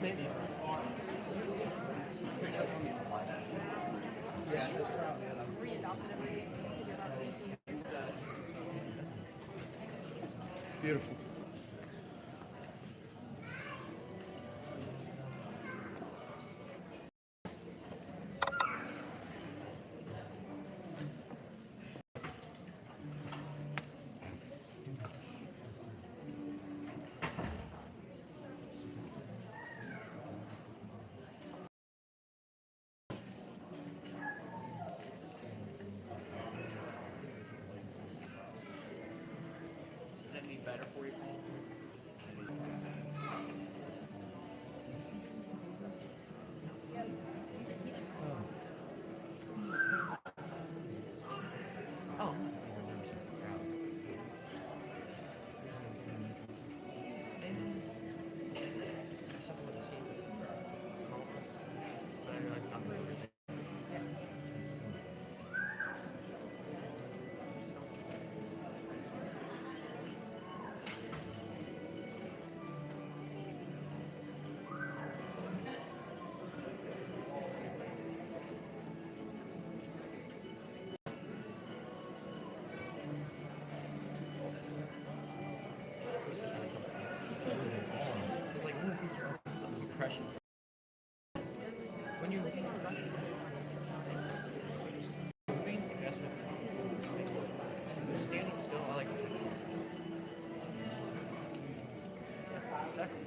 Maybe. Yeah, that's probably it. Readopted every because you're about to see. Beautiful. Does that mean better for you? Oh. Impression. When you're looking at the standing still, I like it. Exactly.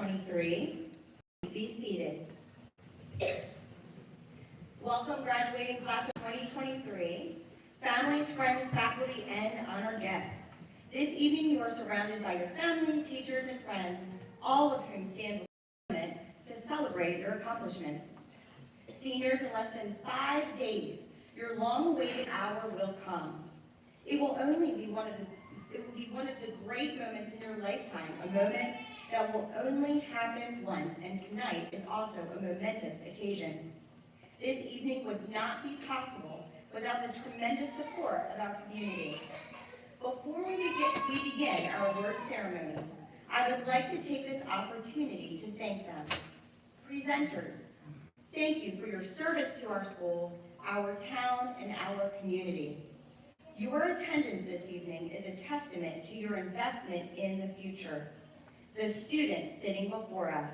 2023. Please be seated. Welcome, graduating class of 2023, families, friends, faculty, and honored guests. This evening, you are surrounded by your family, teachers, and friends, all of whom stand before you to celebrate your accomplishments. Seniors, in less than 5 days, your long-awaited hour will come. It will be one of the great moments in your lifetime, a moment that will only happen once, and tonight is also a momentous occasion. This evening would not be possible without the tremendous support of our community. Before we begin our award ceremony, I would like to take this opportunity to thank them. Presenters, thank you for your service to our school, our town, and our community. Your attendance this evening is a testament to your investment in the future, the students sitting before us.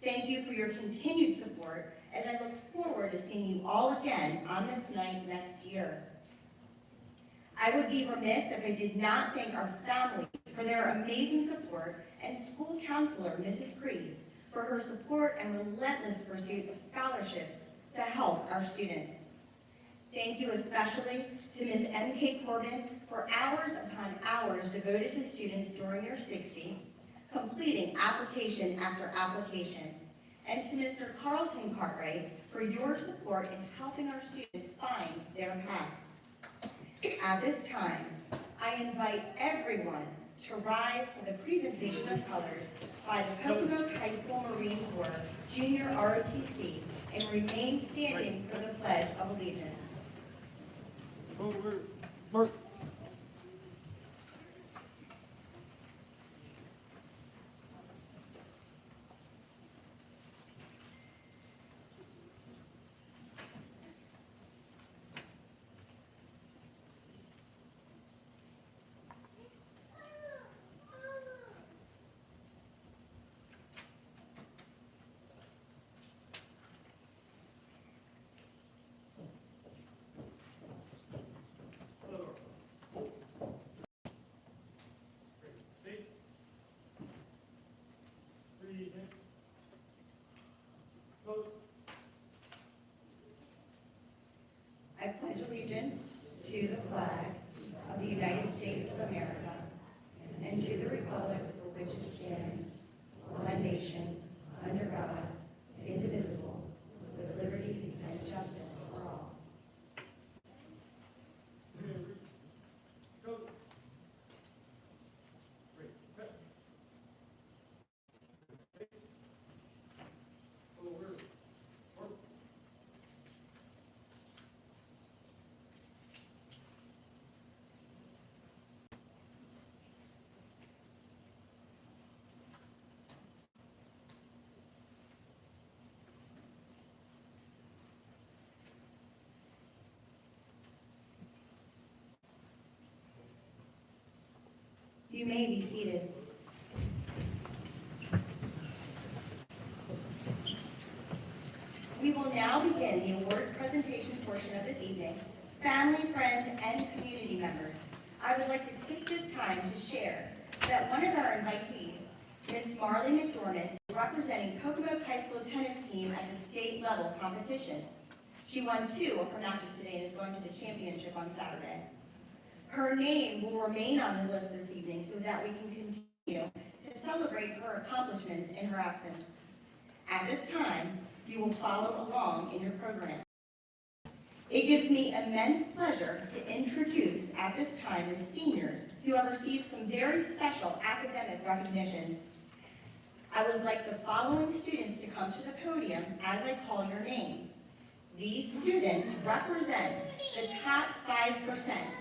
Thank you for your continued support as I look forward to seeing you all again on this night next year. I would be remiss if I did not thank our families for their amazing support and school counselor, Mrs. Crease, for her support and relentless pursuit of scholarships to help our students. Thank you especially to Ms. M.K. Corbin for hours upon hours devoted to students during their 60, completing application after application, and to Mr. Carlton Cartwright for your support in helping our students find their path. At this time, I invite everyone to rise for the presentation of colors by the Pocomoke High School Marine Corps Junior ROTC and remain standing for the Pledge of Allegiance. Over. Mark. I pledge allegiance to the flag of the United States of America and to the republic for which it stands, one nation, under God, indivisible, with liberty and justice for all. You may be seated. We will now begin the awards presentation portion of this evening. Family, friends, and community members, I would like to take this time to share that one of our invitees, Miss Marley McDormand, is representing Pocomoke High School tennis team at the state level competition. She won 2 of her matches today and is going to the championship on Saturday. Her name will remain on the list this evening so that we can continue to celebrate her accomplishments in her absence. At this time, you will follow along in your program. It gives me immense pleasure to introduce at this time the seniors who have received some very special academic recognitions. I would like the following students to come to the podium as I call your name. These students represent the top 5%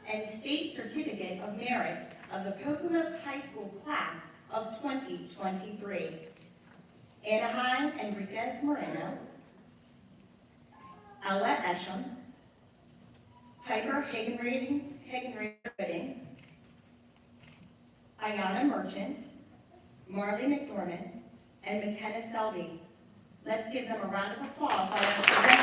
and State Certificate of Merit of the Pocomoke High School class of 2023. Anaheim Enriquez Moreno, Ella Esham, Piper Hagenrader-Gooding, Ayana Merchant, Marley McDormand, and McKenna Selby. Let's give them a round of applause while I present them.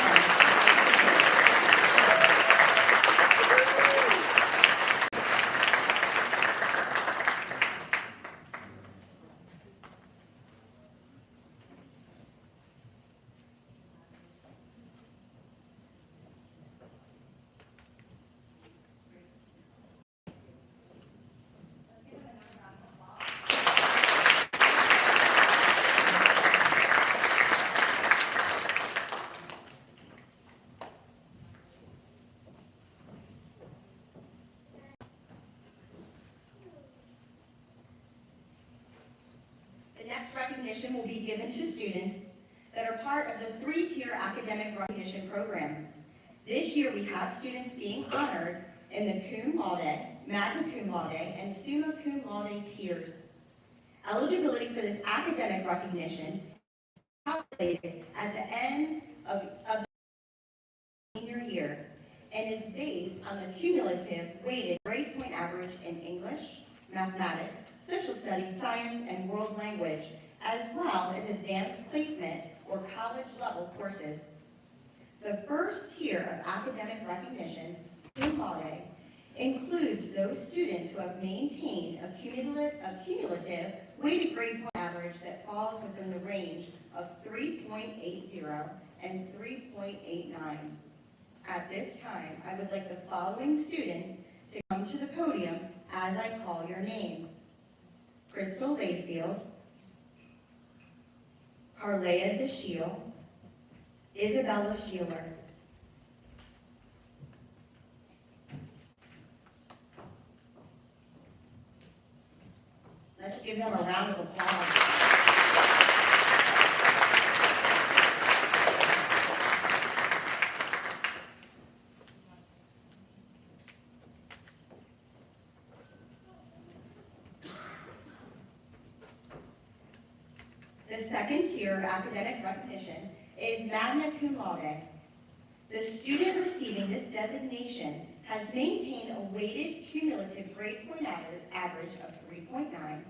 next recognition will be given to students that are part of the 3-tier academic recognition program. This year, we have students being honored in the cum laude, magna cum laude, and summa cum laude tiers. Eligibility for this academic recognition is calculated at the end of the senior year and is based on the cumulative weighted grade point average in English, mathematics, social studies, science, and world language, as well as advanced placement or college-level courses. The first tier of academic recognition, cum laude, includes those students who have maintained a cumulative weighted grade point average that falls within the range of 3.80 and 3.89. At this time, I would like the following students to come to the podium as I call your name. Crystal Layfield, Carlea DeShiel, Isabella Sheeler. Let's give them a round of applause. The second tier of academic recognition is magna cum laude. The student receiving this designation has maintained a weighted cumulative grade point average of 3.9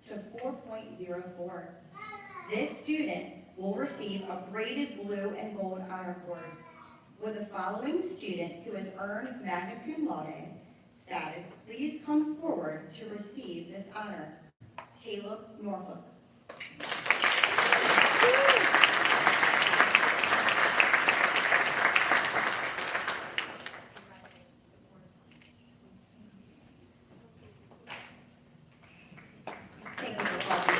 to 4.04. This student will receive a graded blue and gold honor cord. Will the following student who has earned magna cum laude status please come forward to receive this honor? Caleb Norfolk. Thank you for calling.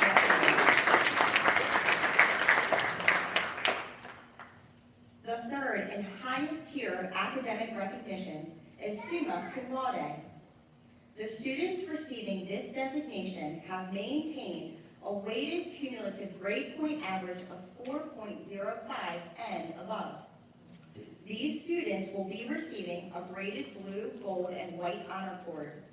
The third and highest tier of academic recognition is summa cum laude. The students receiving this designation have maintained a weighted cumulative grade point average of 4.05 and above. These students will be receiving a graded blue, gold, and white honor cord.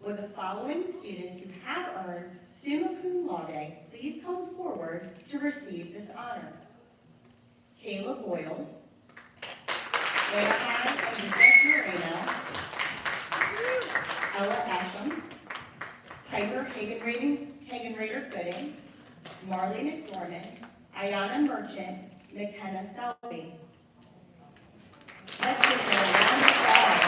Will the following students who have earned summa cum laude please come forward to receive this honor? Kayla Boyles, Rahab Enriquez Moreno, Ella Asham, Piper Hagenrader Gooding, Marley McDormand, Ayana Merchant, McKenna Selby. Let's give them a round of applause.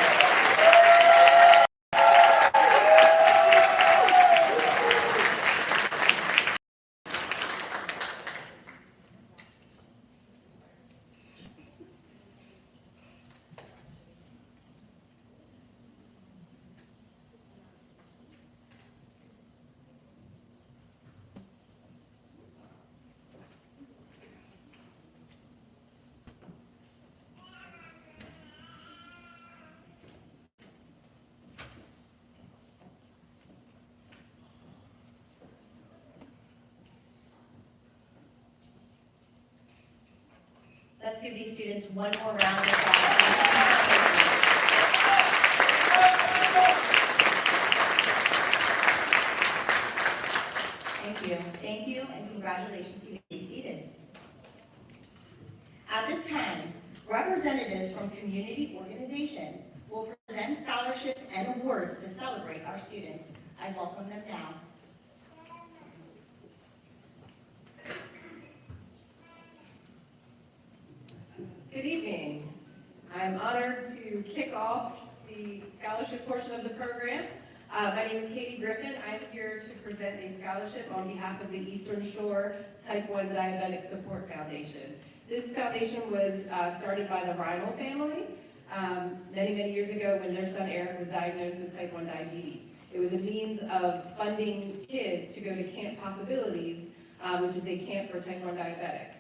Let's give these students one more round of applause. Thank you, and congratulations. You may be seated. At this time, representatives from community organizations will present scholarships and awards to celebrate our students. I welcome them now. Good evening. I'm honored to kick off the scholarship portion of the program. My name is Katie Griffin. I'm here to present a scholarship on behalf of the Eastern Shore Type 1 Diabetic Support Foundation. This foundation was started by the Reinl family many years ago when their son Eric was diagnosed with Type 1 diabetes. It was a means of funding kids to go to Camp Possibilities, which is a camp for Type 1 diabetics.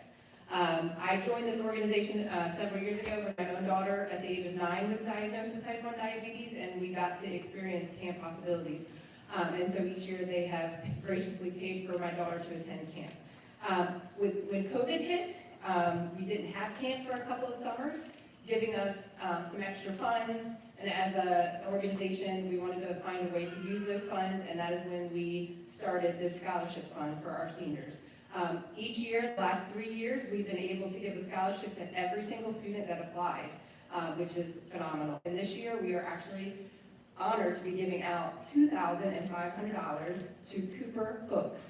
I joined this organization several years ago when my own daughter at the age of 9 was diagnosed with Type 1 diabetes, and we got to experience Camp Possibilities. And so each year they have graciously paid for my daughter to attend camp. When COVID hit, we didn't have camp for a couple of summers, giving us some extra funds. And as an organization, we wanted to find a way to use those funds, and that is when we started this scholarship fund for our seniors. Each year, the last 3 years, we've been able to give a scholarship to every single student that applied, which is phenomenal. And this year, we are actually honored to be giving out $2,500 to Cooper Books.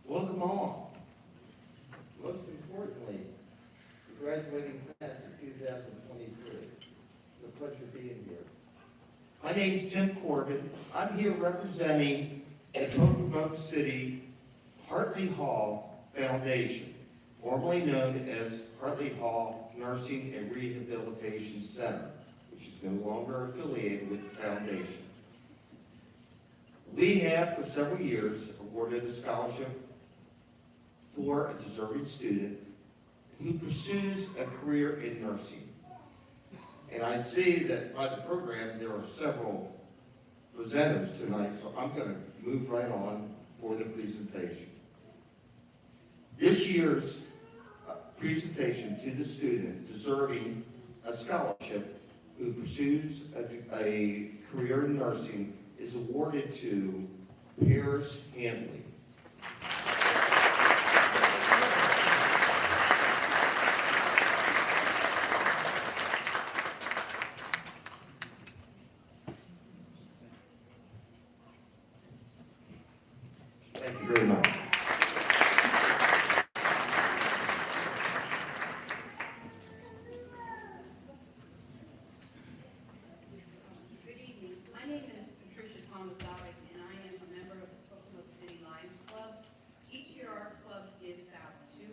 Welcome all. Most importantly, the graduating class of 2023. It's a pleasure being here. My name's Tim Corbin. I'm here representing the Pocomoke City Hartley Hall Foundation, formerly known as Hartley Hall Nursing and Rehabilitation Center, which is no longer affiliated with the foundation. We have, for several years, awarded a scholarship for a deserving student who pursues a career in nursing. And I see that by the program, there are several presenters tonight, so I'm going to move right on for the presentation. This year's presentation to the student deserving a scholarship who pursues a career in nursing is awarded to Paris Handley. Thank you very much. Good evening. My name is Patricia Tomasalik, and I am a member of the Pocomoke City Lions Club. Each year, our club gives out two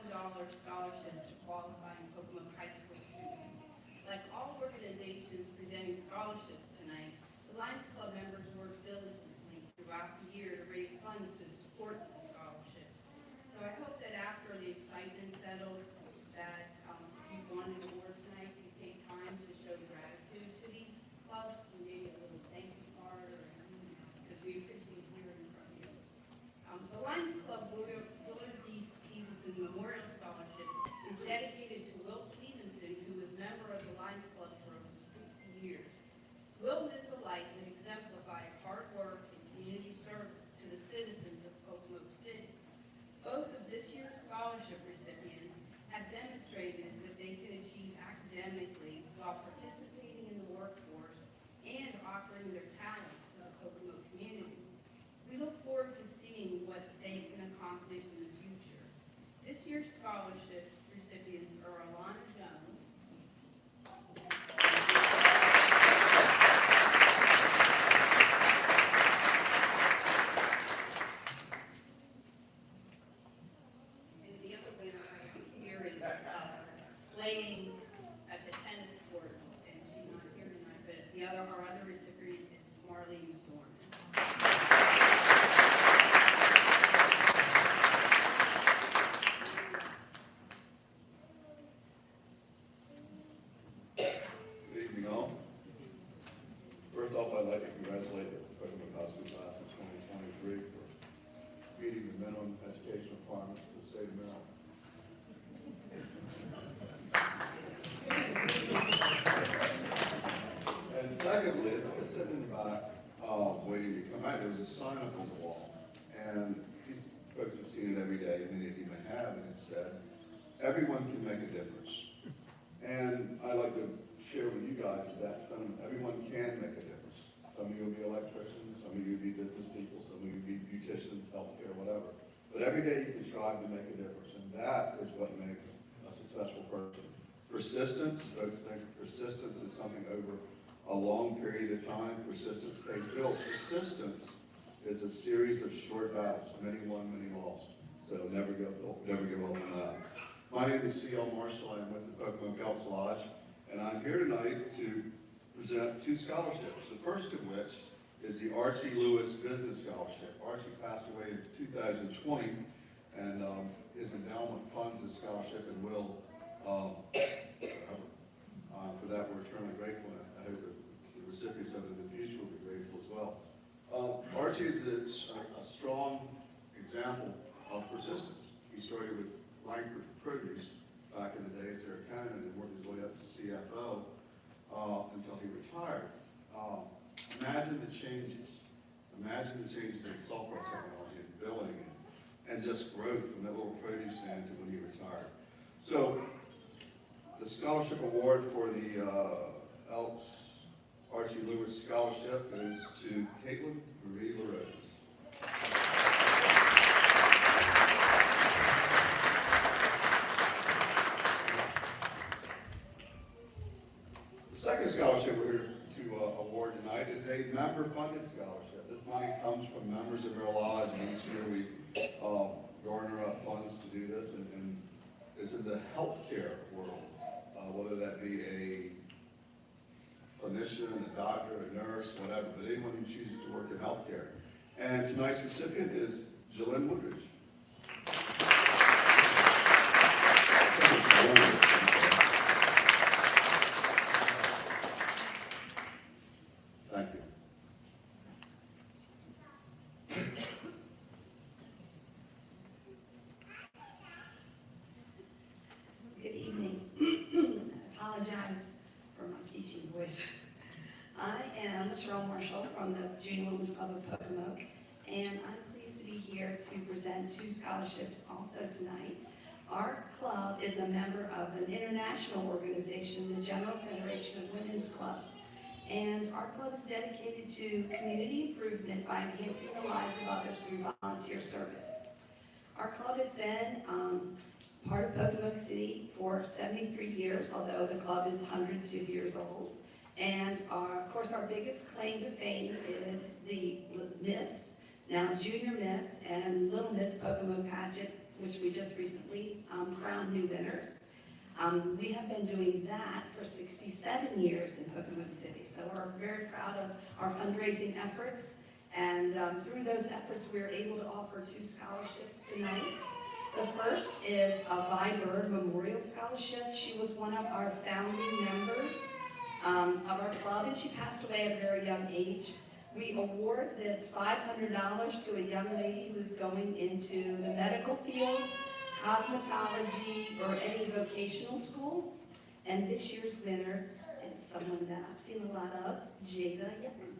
$2,000 scholarships to qualifying Pocomoke High School students. Like all organizations presenting scholarships tonight, the Lions Club members work diligently throughout the year to raise funds to support the scholarships. So I hope that after the excitement settles, that you won an award tonight, you take time to show gratitude to these clubs, and maybe a little thank you card, or because we appreciate hearing from you. The Lions Club Willard D. Stevenson Memorial Scholarship is dedicated to Will Stevenson, who was member of the Lions Club for over 60 years. Will lived a life that exemplified hard work and community service to the citizens of Pocomoke City. Both of this year's scholarship recipients have demonstrated that they can achieve academically while participating in the workforce and offering their talent to the Pocomoke community. We look forward to seeing what they can accomplish in the future. This year's scholarships recipients are Alana Jones, and the other winner here is slaying at the tennis court, and she's not here tonight, but our other recipient is Marlene Dorman. Good evening, all. First off, I'd like to congratulate the Pocomoke High School class of 2023 for meeting the minimum education requirements for the state of Maryland. And secondly, as I was sitting in the back, waiting to come out, there was a sign up on the wall. And these folks have seen it every day, many of you may have, and it said, "Everyone can make a difference." And I'd like to share with you guys that everyone can make a difference. Some of you will be electricians, some of you will be business people, some of you will be beauticians, healthcare, whatever. But every day you can strive to make a difference, and that is what makes a successful person. Persistence, folks think persistence is something over a long period of time. Persistence pays bills. Persistence is a series of short battles, many won, many lost. So never give up on that. My name is C.L. Marshall. I'm with the Pocomoke Elks Lodge, and I'm here tonight to present 2 scholarships. The first of which is the Archie Lewis Business Scholarship. Archie passed away in 2020, and his endowment funds this scholarship and will forever. For that, we're eternally grateful, and I hope the recipients of it in the future will be grateful as well. Archie is a strong example of persistence. He started with Langford Produce back in the days there at Cannon and worked his way up to CFO until he retired. Imagine the changes. Imagine the changes in software technology and billing and just growth from that little produce stand to when he retired. So the scholarship award for the Elks Archie Lewis Scholarship goes to Caitlin Marie LaRose. The second scholarship we're here to award tonight is a member-funded scholarship. This money comes from members of our lodge, and each year we garner up funds to do this, and it's in the healthcare world, whether that be a clinician, a doctor, a nurse, whatever, but anyone who chooses to work in healthcare. And tonight's recipient is Jillian Woodridge. Thank you. Good evening. I apologize for my teaching voice. I am Cheryl Marshall from the Junior Women's Club of Pocomoke, and I'm pleased to be here to present 2 scholarships also tonight. Our club is a member of an international organization, the General Federation of Women's Clubs, and our club is dedicated to community improvement by enhancing the lives of others through volunteer service. Our club has been part of Pocomoke City for 73 years, although the club is hundreds of years old. And of course, our biggest claim to fame is the Miss, now Junior Miss and Little Miss Pocomoke pageant, which we just recently crowned new winners. We have been doing that for 67 years in Pocomoke City, so we're very proud of our fundraising efforts. And through those efforts, we were able to offer 2 scholarships tonight. The first is a Vi Bird Memorial Scholarship. She was one of our founding members of our club, and she passed away at a very young age. We award this $500 to a young lady who's going into the medical field, cosmetology, or any vocational school. And this year's winner is someone that I've seen a lot of, Jada Yepman.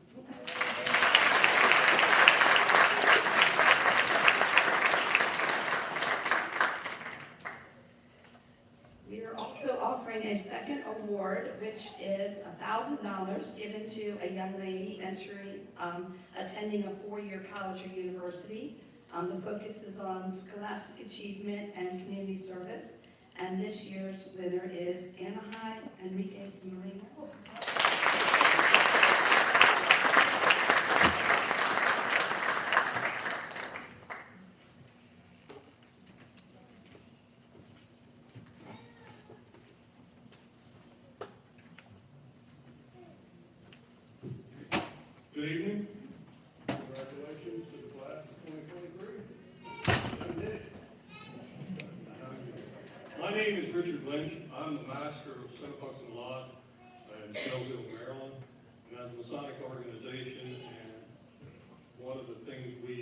We are also offering a second award, which is $1,000 given to a young lady attending a 4-year college or university. The focus is on scholastic achievement and community service. And this year's winner is Anaheim Enriquez Marina. Good evening. Congratulations to the class of 2023. My name is Richard Lynch. I'm the master of Centerbuxton Lodge in Snowville, Maryland. And as a Masonic organization, and one of the things we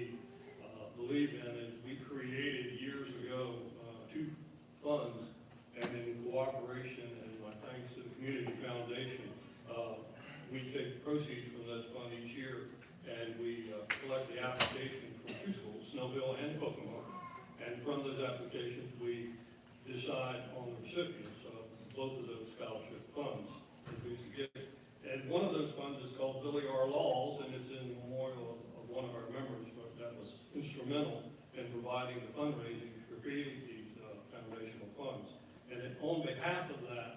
believe in is we created years ago 2 funds, and in cooperation and my thanks to the Community Foundation, we take proceeds from that fund each year, and we collect the application from 2 schools, Snowville and Pocomoke. And from those applications, we decide on the recipients of both of those scholarship funds and who's to get. And one of those funds is called Billy R. Laws, and it's in memorial of one of our members that was instrumental in providing the fundraising for creating these foundational funds. And on behalf of that,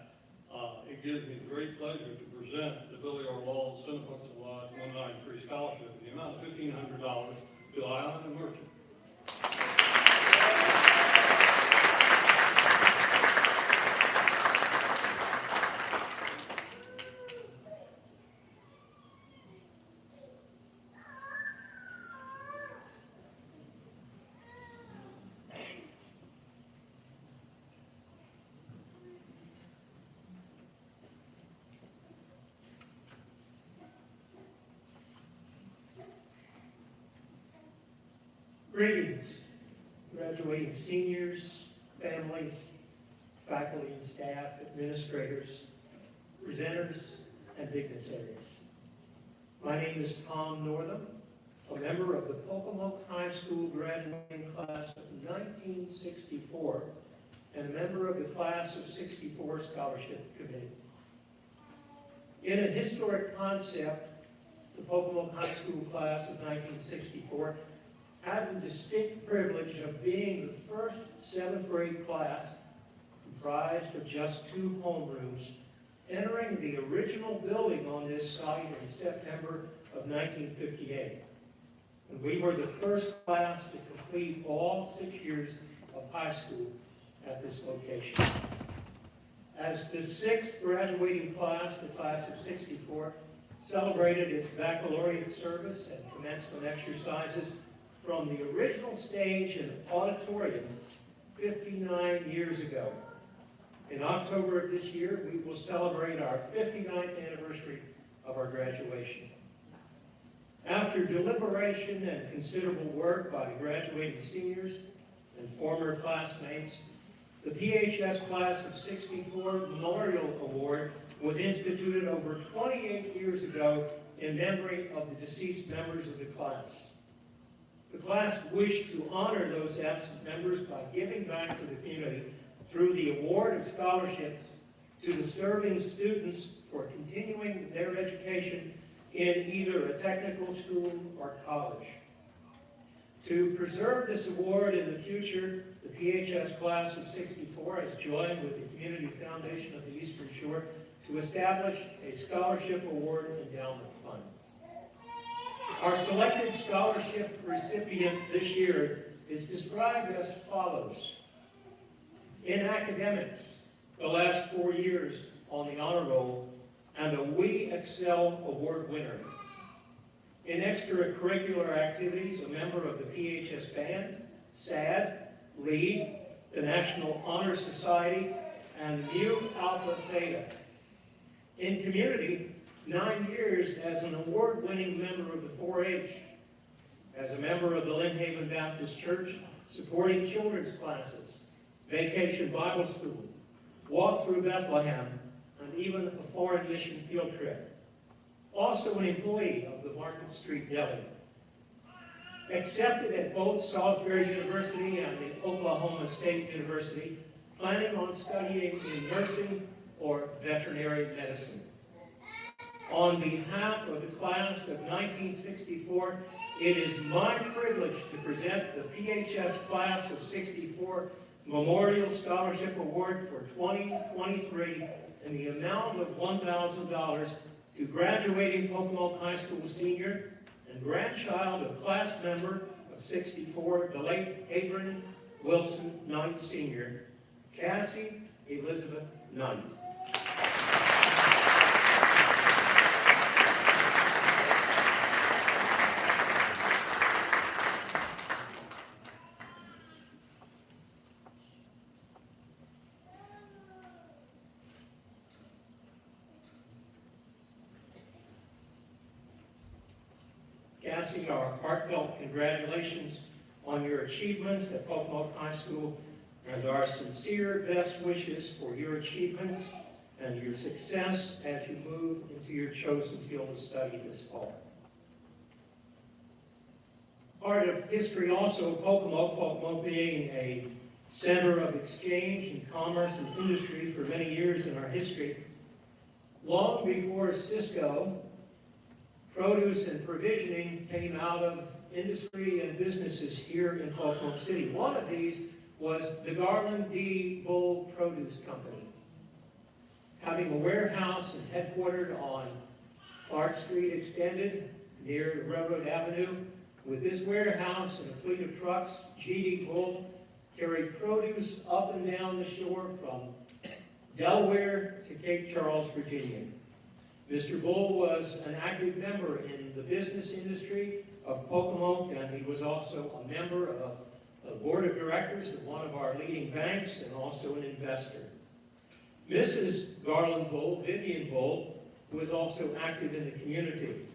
it gives me great pleasure to present the Billy R. Laws Centerbuxton Lodge 193 Scholarship in the amount of $1,500 to Iona Merchant. Greetings, graduating seniors, families, faculty and staff, administrators, presenters, and dignitaries. My name is Tom Northam, a member of the Pocomoke High School graduating class of 1964 and a member of the class of '64 scholarship committee. In a historic concept, the Pocomoke High School class of 1964 had the distinct privilege of being the first 7th grade class comprised of just 2 homerooms, entering the original building on this site in September of 1958. And we were the first class to complete all 6 years of high school at this location. As the 6th graduating class, the class of '64, celebrated its baccalaureate service and commencement exercises from the original stage and auditorium 59 years ago. In October of this year, we will celebrate our 59th anniversary of our graduation. After deliberation and considerable work by the graduating seniors and former classmates, the PHS Class of '64 Memorial Award was instituted over 28 years ago in memory of the deceased members of the class. The class wished to honor those absent members by giving back to the community through the award of scholarships to the serving students for continuing their education in either a technical school or college. To preserve this award in the future, the PHS Class of '64 has joined with the Community Foundation of the Eastern Shore to establish a Scholarship Award Endowment Fund. Our selected scholarship recipient this year is described as follows. In academics, the last 4 years on the honor roll, and a We Excel Award winner. In extracurricular activities, a member of the PHS Band, SAD, LEAD, the National Honor Society, and Mu Alpha Theta. In community, 9 years as an award-winning member of the 4-H, as a member of the Lynn Haven Baptist Church, supporting children's classes, Vacation Bible School, Walk Through Bethlehem, and even a foreign mission field trip. Also an employee of the Market Street Deli. Accepted at both Salisbury University and the Oklahoma State University, planning on studying in nursing or veterinary medicine. On behalf of the class of 1964, it is my privilege to present the PHS Class of '64 Memorial Scholarship Award for 2023 in the amount of $1,000 to graduating Pocomoke High School senior and grandchild of class member of '64, the late Abram Wilson Knight Sr., Cassie Elizabeth Knight. Cassie, our heartfelt congratulations on your achievements at Pocomoke High School and our sincere best wishes for your achievements and your success as you move into your chosen field of study this fall. Part of history also of Pocomoke being a center of exchange and commerce and industry for many years in our history. Long before Cisco, produce and provisioning came out of industry and businesses here in Pocomoke City. One of these was the Garland D. Bull Produce Company. Having a warehouse and headquartered on Clark Street Extended near Railroad Avenue, with this warehouse and a fleet of trucks, G.D. Bull carried produce up and down the shore from Delaware to Cape Charles, Virginia. Mr. Bull was an active member in the business industry of Pocomoke, and he was also a member of the board of directors of one of our leading banks and also an investor. Mrs. Garland Bull, Vivian Bull, was also active in the community.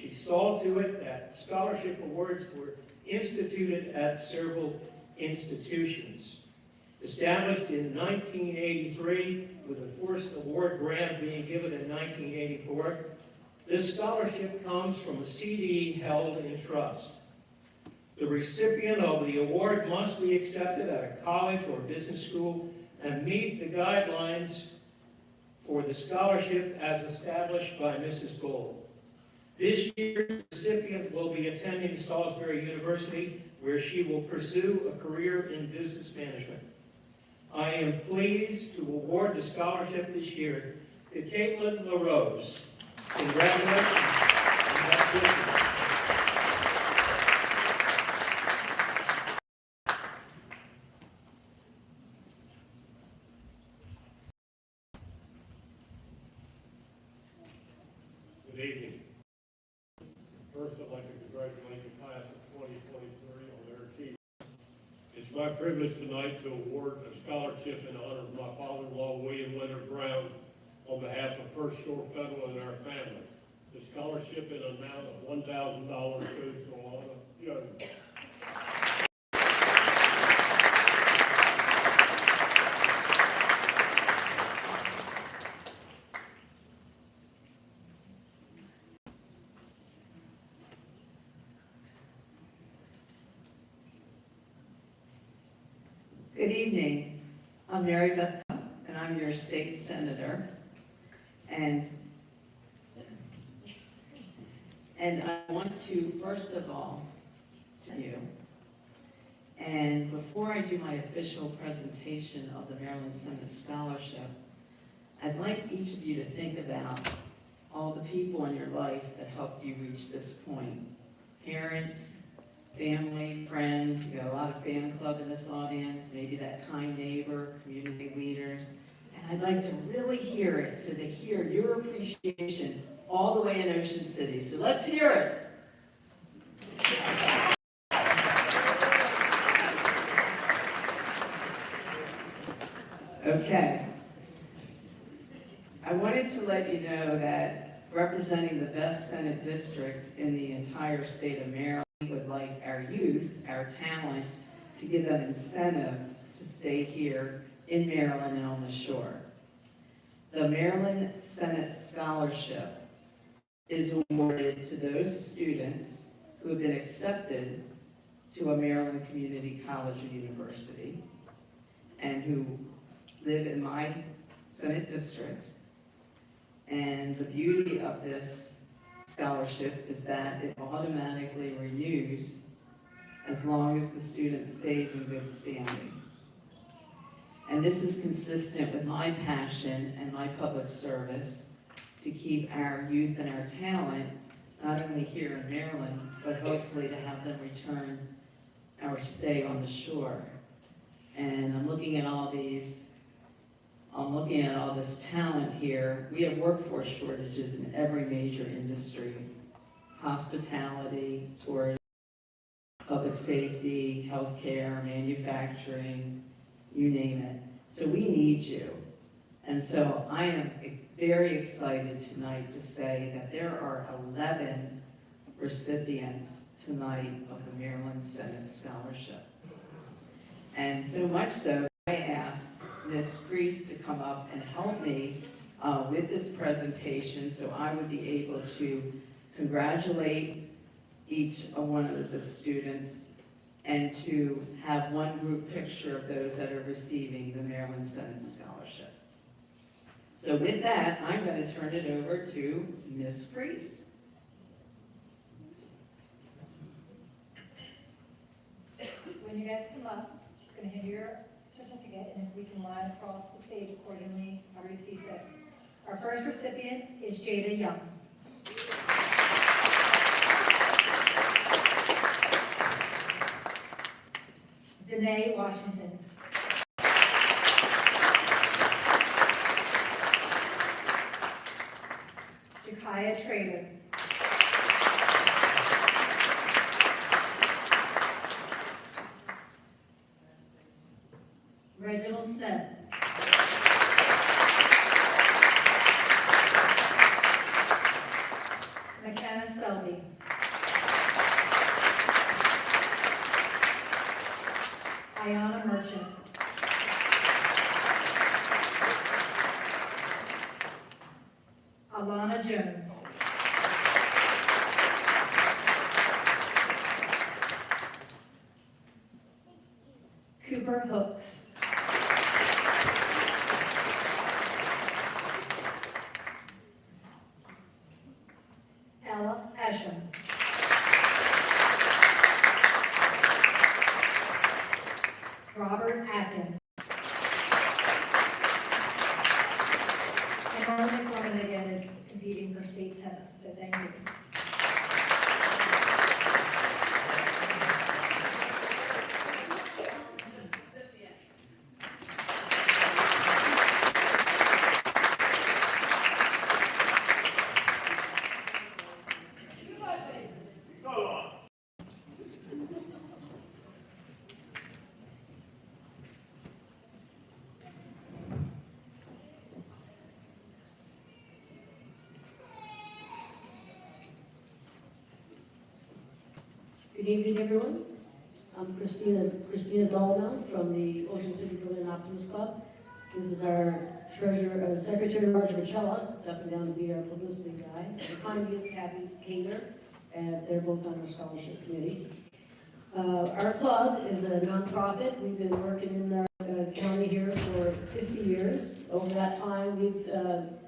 She saw to it that scholarship awards were instituted at several institutions. Established in 1983, with the first award grant being given in 1984, this scholarship comes from a CD held in trust. The recipient of the award must be accepted at a college or business school and meet the guidelines for the scholarship as established by Mrs. Bull. This year, the recipient will be attending Salisbury University, where she will pursue a career in business management. I am pleased to award the scholarship this year to Caitlin LaRose. Congratulations. Good evening. First, I'd like to congratulate the class of 2023 on their achievement. It's my privilege tonight to award a scholarship in honor of my father-in-law, William Leonard Brown, on behalf of First Shore Federal and our family. The scholarship in an amount of $1,000 goes to Alana Jones. Good evening. I'm Mary Beth, and I'm your state senator. And I want to, first of all, tell you, and before I do my official presentation of the Maryland Senate Scholarship, I'd like each of you to think about all the people in your life that helped you reach this point. Parents, family, friends, you got a lot of fan club in this audience, maybe that kind neighbor, community leaders. And I'd like to really hear it, so they hear your appreciation all the way in Ocean City. So let's hear it. Okay. I wanted to let you know that representing the best Senate district in the entire state of Maryland, we would like our youth, our talent, to give them incentives to stay here in Maryland and on the shore. The Maryland Senate Scholarship is awarded to those students who have been accepted to a Maryland community college or university and who live in my Senate district. And the beauty of this scholarship is that it automatically renews as long as the student stays in good standing. And this is consistent with my passion and my public service to keep our youth and our talent not only here in Maryland, but hopefully to have them return our stay on the shore. And I'm looking at all this talent here. We have workforce shortages in every major industry: hospitality, tourism, public safety, healthcare, manufacturing, you name it. So we need you. And so I am very excited tonight to say that there are 11 recipients tonight of the Maryland Senate Scholarship. And so much so, I asked Ms. Crease to come up and help me with this presentation so I would be able to congratulate each one of the students and to have one group picture of those that are receiving the Maryland Senate Scholarship. So with that, I'm going to turn it over to Ms. Crease. So when you guys come up, she's going to hand you your certificate, and if we can line across the stage accordingly, however you see fit. Our first recipient is Jada Young. Danae Washington. Jakaya Trader. Reginald Smith. McKenna Sutton. Ayana Merchant. Alana Jones. Cooper Hooks. Ella Esham. Robert Atkin. And Marlon McCormick again is competing for state tennis, so thank you. Good evening, everyone. I'm Christina Dahlman from the Ocean City Berlin Optimist Club. This is our treasurer, Secretary Roger Vicella, stepping down to be our publicity guy. Behind me is Kathy Kaler, and they're both on our scholarship committee. Our club is a nonprofit. We've been working in our county here for 50 years. Over that time, we've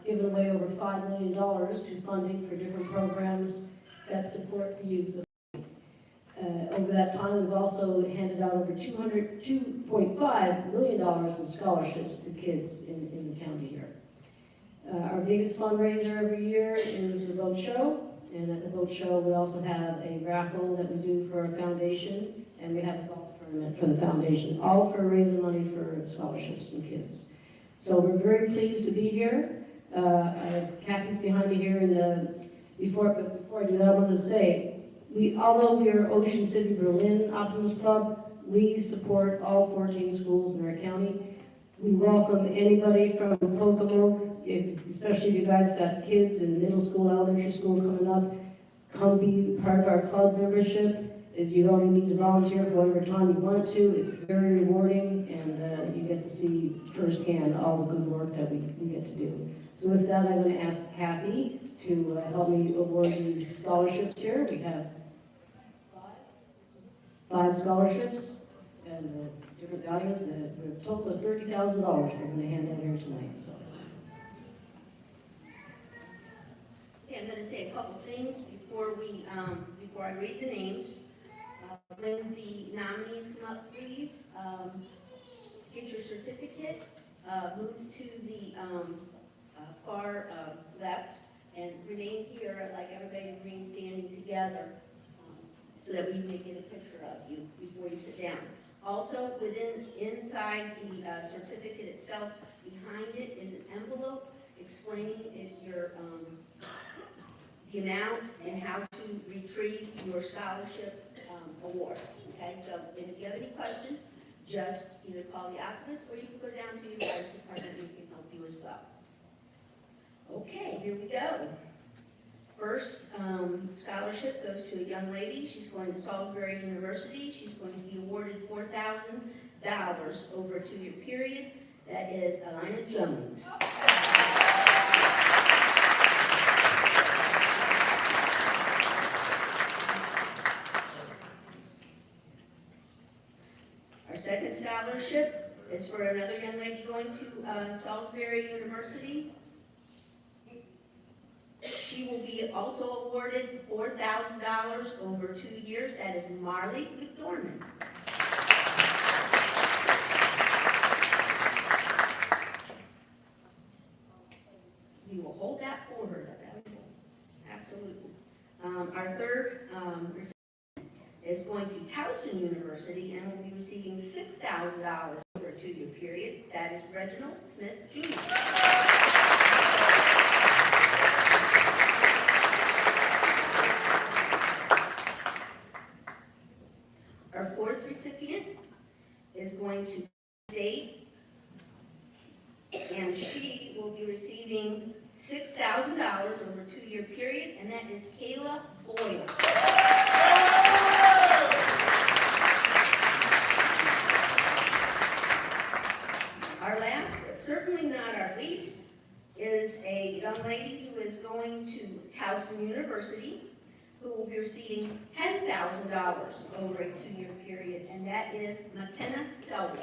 given away over $5 million to funding for different programs that support the youth. Over that time, we've also handed out over $2.5 million in scholarships to kids in the county here. Our biggest fundraiser every year is the boat show. And at the boat show, we also have a raffle that we do for our foundation, and we have a golf tournament for the foundation, all for raising money for scholarships and kids. So we're very pleased to be here. Kathy's behind me here, and before I do that, I want to say, although we are Ocean City Berlin Optimist Club, we support all 14 schools in our county. We welcome anybody from Pocomoke, especially if you guys got kids in middle school, elementary school coming up. Come be part of our club membership. You don't need to volunteer for whatever time you want to. It's very rewarding, and you get to see firsthand all the good work that we get to do. So with that, I'm going to ask Kathy to help me award these scholarships here. We have 5 scholarships and different values, and a total of $30,000 we're going to hand out here tonight. So. Okay, I'm going to say a couple things before I read the names. When the nominees come up, please get your certificate, move to the far left, and remain here like everybody in green standing together so that we may get a picture of you before you sit down. Also, inside the certificate itself, behind it is an envelope explaining the amount and how to retrieve your scholarship award. Okay, so if you have any questions, just either call the Optimist or you can go down to your guys' department and we can help you as well. Okay, here we go. First scholarship goes to a young lady. She's going to Salisbury University. She's going to be awarded $4,000 over a 2-year period. That is Alana Jones. Our second scholarship is for another young lady going to Salisbury University. She will be also awarded $4,000 over 2 years. That is Marley McDormand. We will hold that for her. Absolutely. Our third recipient is going to Towson University and will be receiving $6,000 over a 2-year period. That is Reginald Smith Jr. Our fourth recipient is going to State, and she will be receiving $6,000 over a 2-year period, and that is Kayla Boyle. 。 . University, who will be receiving $10,000 over a 2-year period, and that is McKenna Selby.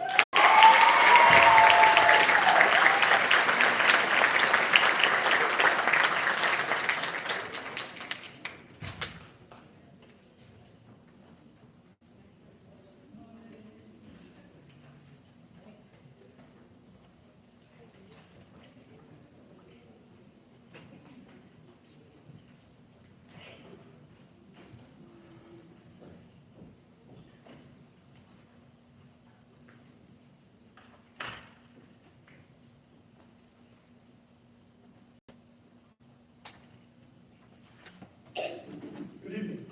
Good evening,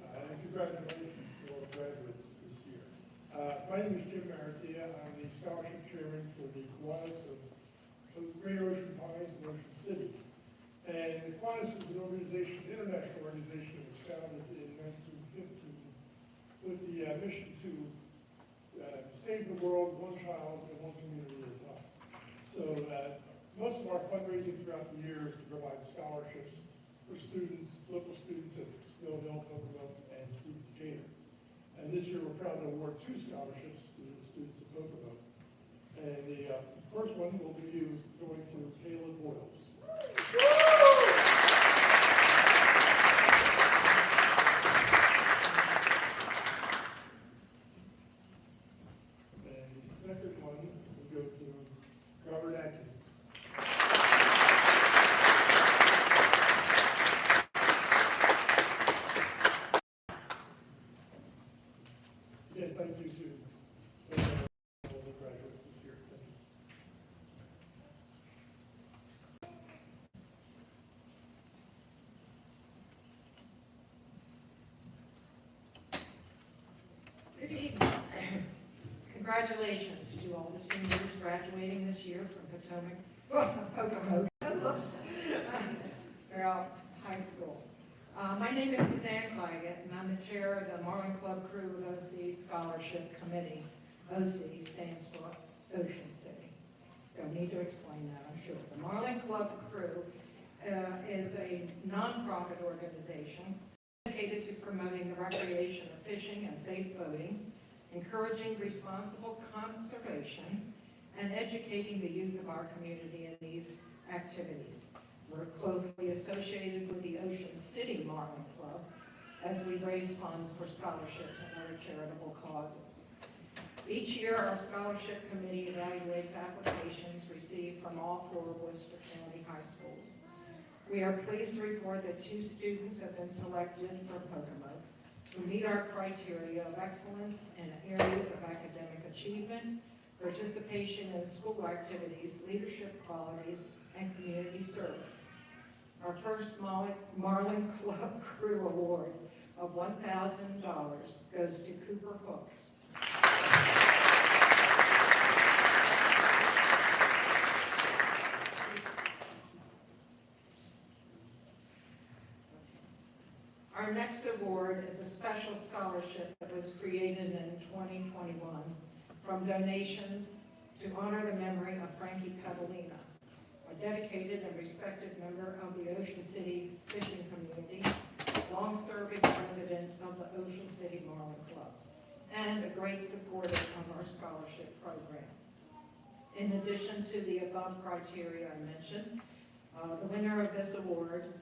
and congratulations to all the graduates this year. My name is Jim Maratia. I'm the scholarship chairman for the Kiwanis of Great Ocean Pines in Ocean City. And the Kiwanis is an organization, international organization that was founded in 1915 with the mission to save the world one child and one community at a time. So most of our fundraising throughout the year is to provide scholarships for students, local students at Snow Hill, Pocomoke, and Steve Decatur. And this year, we're proud to award 2 scholarships to the students at Pocomoke. And the first one will be going to Caleb Boyles. And the second one will go to Robert Atkins. Again, thank you to all the graduates this year. Thank you. Good evening. Congratulations to all the seniors graduating this year from Pocomoke Girl High School. My name is Suzanne Claggett, and I'm the chair of the Marlin Club Crew of OC Scholarship Committee. OC stands for Ocean City. Don't need to explain that, I'm sure. The Marlin Club Crew is a nonprofit organization dedicated to promoting the recreation of fishing and safe boating, encouraging responsible conservation, and educating the youth of our community in these activities. We're closely associated with the Ocean City Marlin Club as we raise funds for scholarships and other charitable causes. Each year, our scholarship committee evaluates applications received from all 4 Worcester County high schools. We are pleased to report that 2 students have been selected for Pocomoke who meet our criteria of excellence in areas of academic achievement, participation in school activities, leadership qualities, and community service. Our first Marlin Club Crew Award of $1,000 goes to Cooper Hooks. Our next award is a special scholarship that was created in 2021 from donations to honor the memory of Frankie Petalina, a dedicated and respected member of the Ocean City fishing community, long-serving president of the Ocean City Marlin Club, and a great supporter of our scholarship program. In addition to the above criteria I mentioned, the winner of this award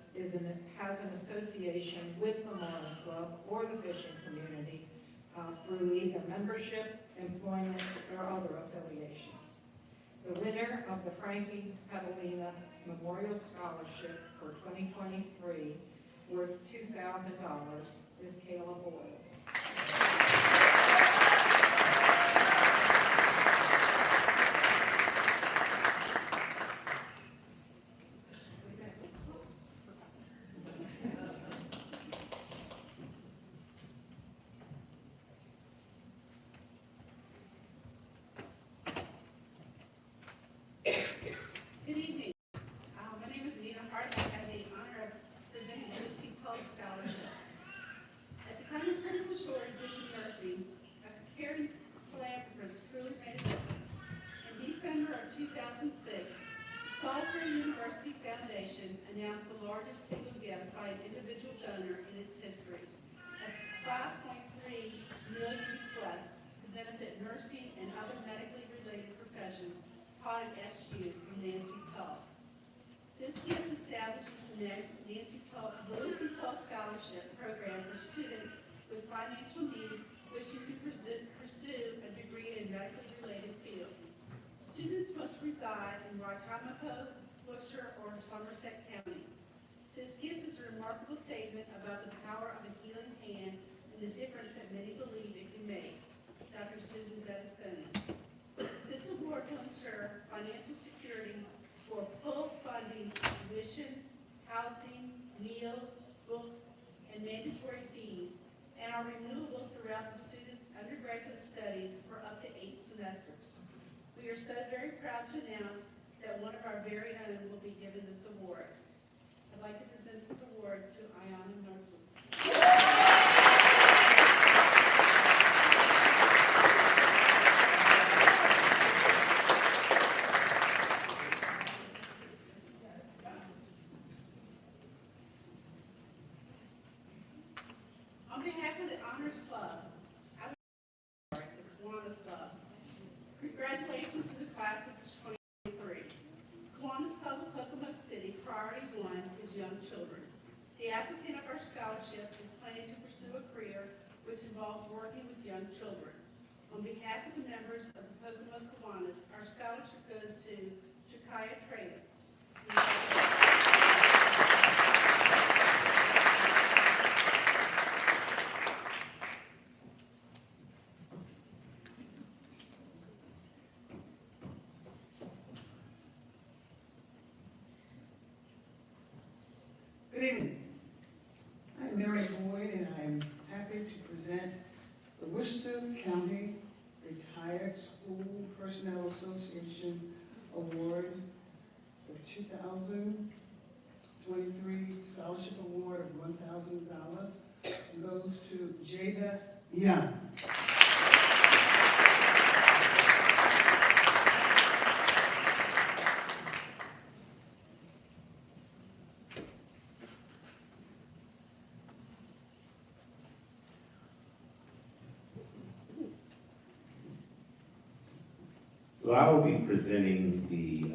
has an association with the Marlin Club or the fishing community through either membership, employment, or other affiliations. The winner of the Frankie Petalina Memorial Scholarship for 2023, worth $2,000, is Kayla Boyles. Good evening. My name is Nina Hart. I have the honor of presenting the Lucy Toll Scholarship. At the time of SU from Nancy Tull. This gift establishes the next Lucy Tull Scholarship Program for students with financial need wishing to pursue a degree in medically related field. Students must reside in Wacomico, Worcester, or Somerset counties. This gift is a remarkable statement about the power of a healing hand and the difference that many believe it can make. Dr. Susan Bettistoni. This award will ensure financial security for full funding of tuition, housing, meals, books, and mandatory fees, and are renewable throughout the student's undergraduate studies for up to 8 semesters. We are so very proud to announce that one of our very own will be given this award. I'd like to present this award to Ayana Norton. On behalf of the Honors Club, I would like to the Kiwanis Club. Congratulations to the class of 2023. Kiwanis Club of Pocomoke City, Priority 1 is young children. The applicant of our scholarship is planning to pursue a career which involves working with young children. On behalf of the members of the Pocomoke Kiwanis, our scholarship goes to Chakaya Trader. Good evening. I'm Mary Boyd, and I'm happy to present the Worcester County Retired School Personnel Association Award, the 2023 Scholarship Award of $1,000 goes to Jada Young. So I will be presenting the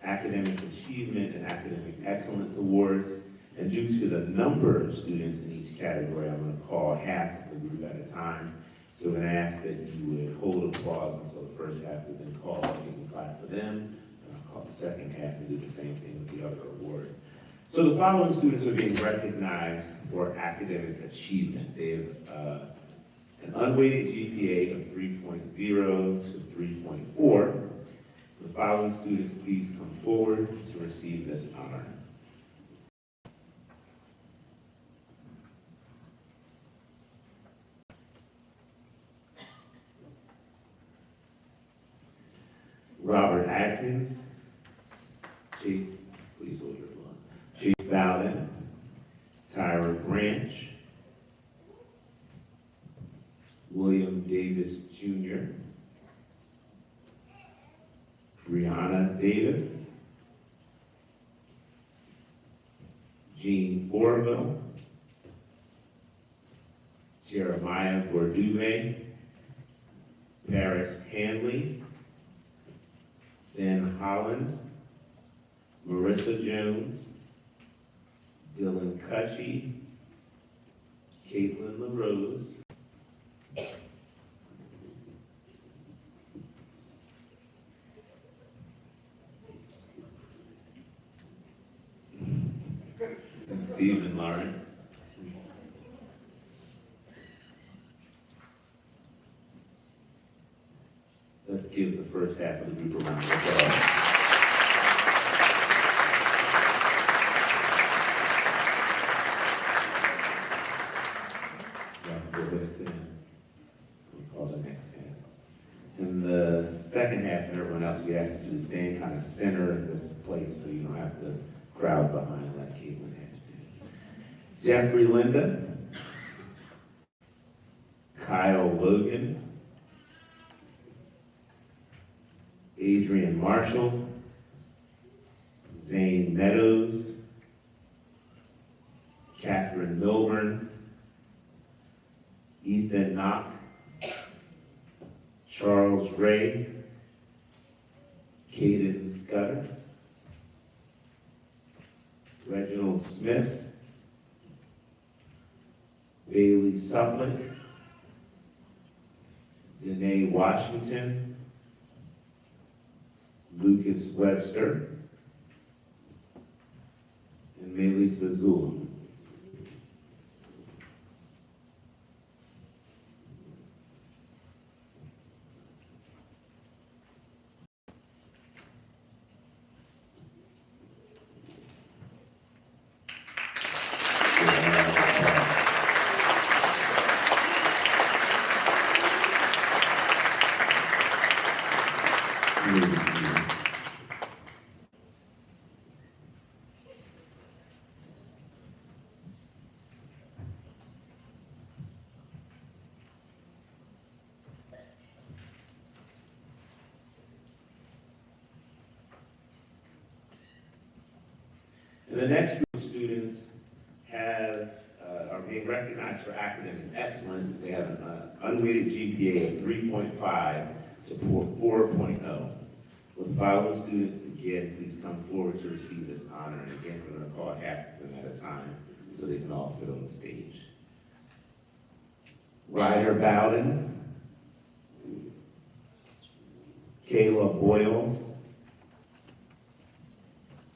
Academic Achievement and Academic Excellence Awards. And due to the number of students in each category, I'm going to call half of the group at a time. So I'm going to ask that you would hold applause until the first half has been called, and you can clap for them. And I'll call the second half and do the same thing with the other award. So the following students are being recognized for academic achievement. They have an unweighted GPA of 3.0 to 3.4. The following students, please come forward to receive this honor. Robert Atkins, Chase, please hold your applause. Chase Bowden, Tyra Branch, William Davis Jr., Brianna Davis, Jean Forville, Jeremiah Gordume, Paris Hanley, Ben Holland, Marissa Jones, Dylan Cutchy, Caitlin LaRose, Stephen Lawrence. Let's give the first half of the group a round of applause. Go ahead and sit down. We'll call the next half. In the second half, and everyone else, we ask you to stand kind of center of this place so you don't have to crowd behind like Caitlin had to do. Jeffrey Linda, Kyle Logan, Adrian Marshall, Zane Meadows, Catherine Milburn, Ethan Knock, Charles Ray, Caden Scudder, Reginald Smith, Bailey Suplick, Danae Washington, Lucas Webster, and Melissa Zula. And the next group of students are being recognized for academic excellence. They have an unweighted GPA of 3.5 to 4.0. Will the following students again please come forward to receive this honor? And again, we're going to call half of them at a time so they can all fit on the stage. Ryder Bowden, Kayla Boyles,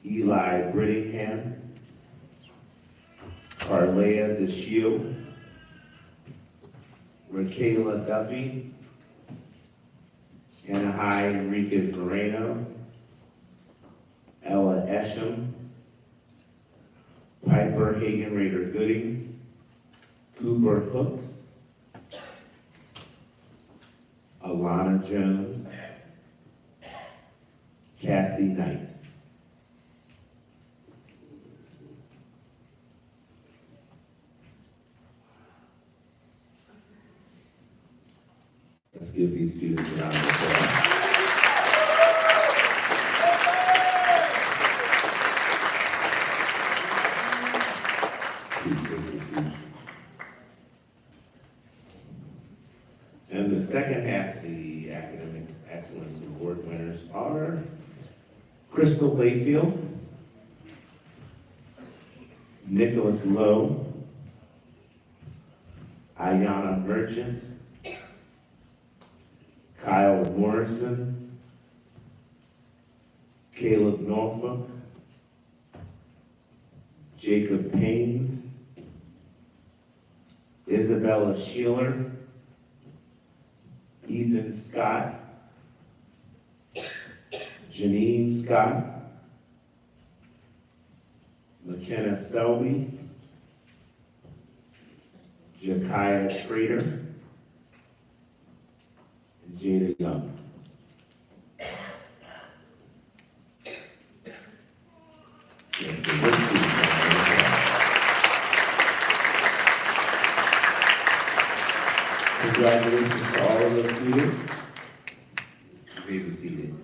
Eli Brittingham, Carlea DeShield, Raquela Duffy, Anahai Enriquez Moreno, Ella Esham, Piper Hagen Rader Gooding, Cooper Hooks, Alana Jones, Kathy Knight. Let's give these students a round of applause. Please take your seats. And the second half of the Academic Excellence Award winners are Crystal Layfield, Nicholas Lowe, Ayana Merchant, Kyle Morrison, Caleb Norfolk, Jacob Payne, Isabella Sheeler, Ethan Scott, Janine Scott, McKenna Selby, Jakiah Schrader, and Jada Young. Let's give this student a round of applause. Congratulations to all of the students. You may be seated.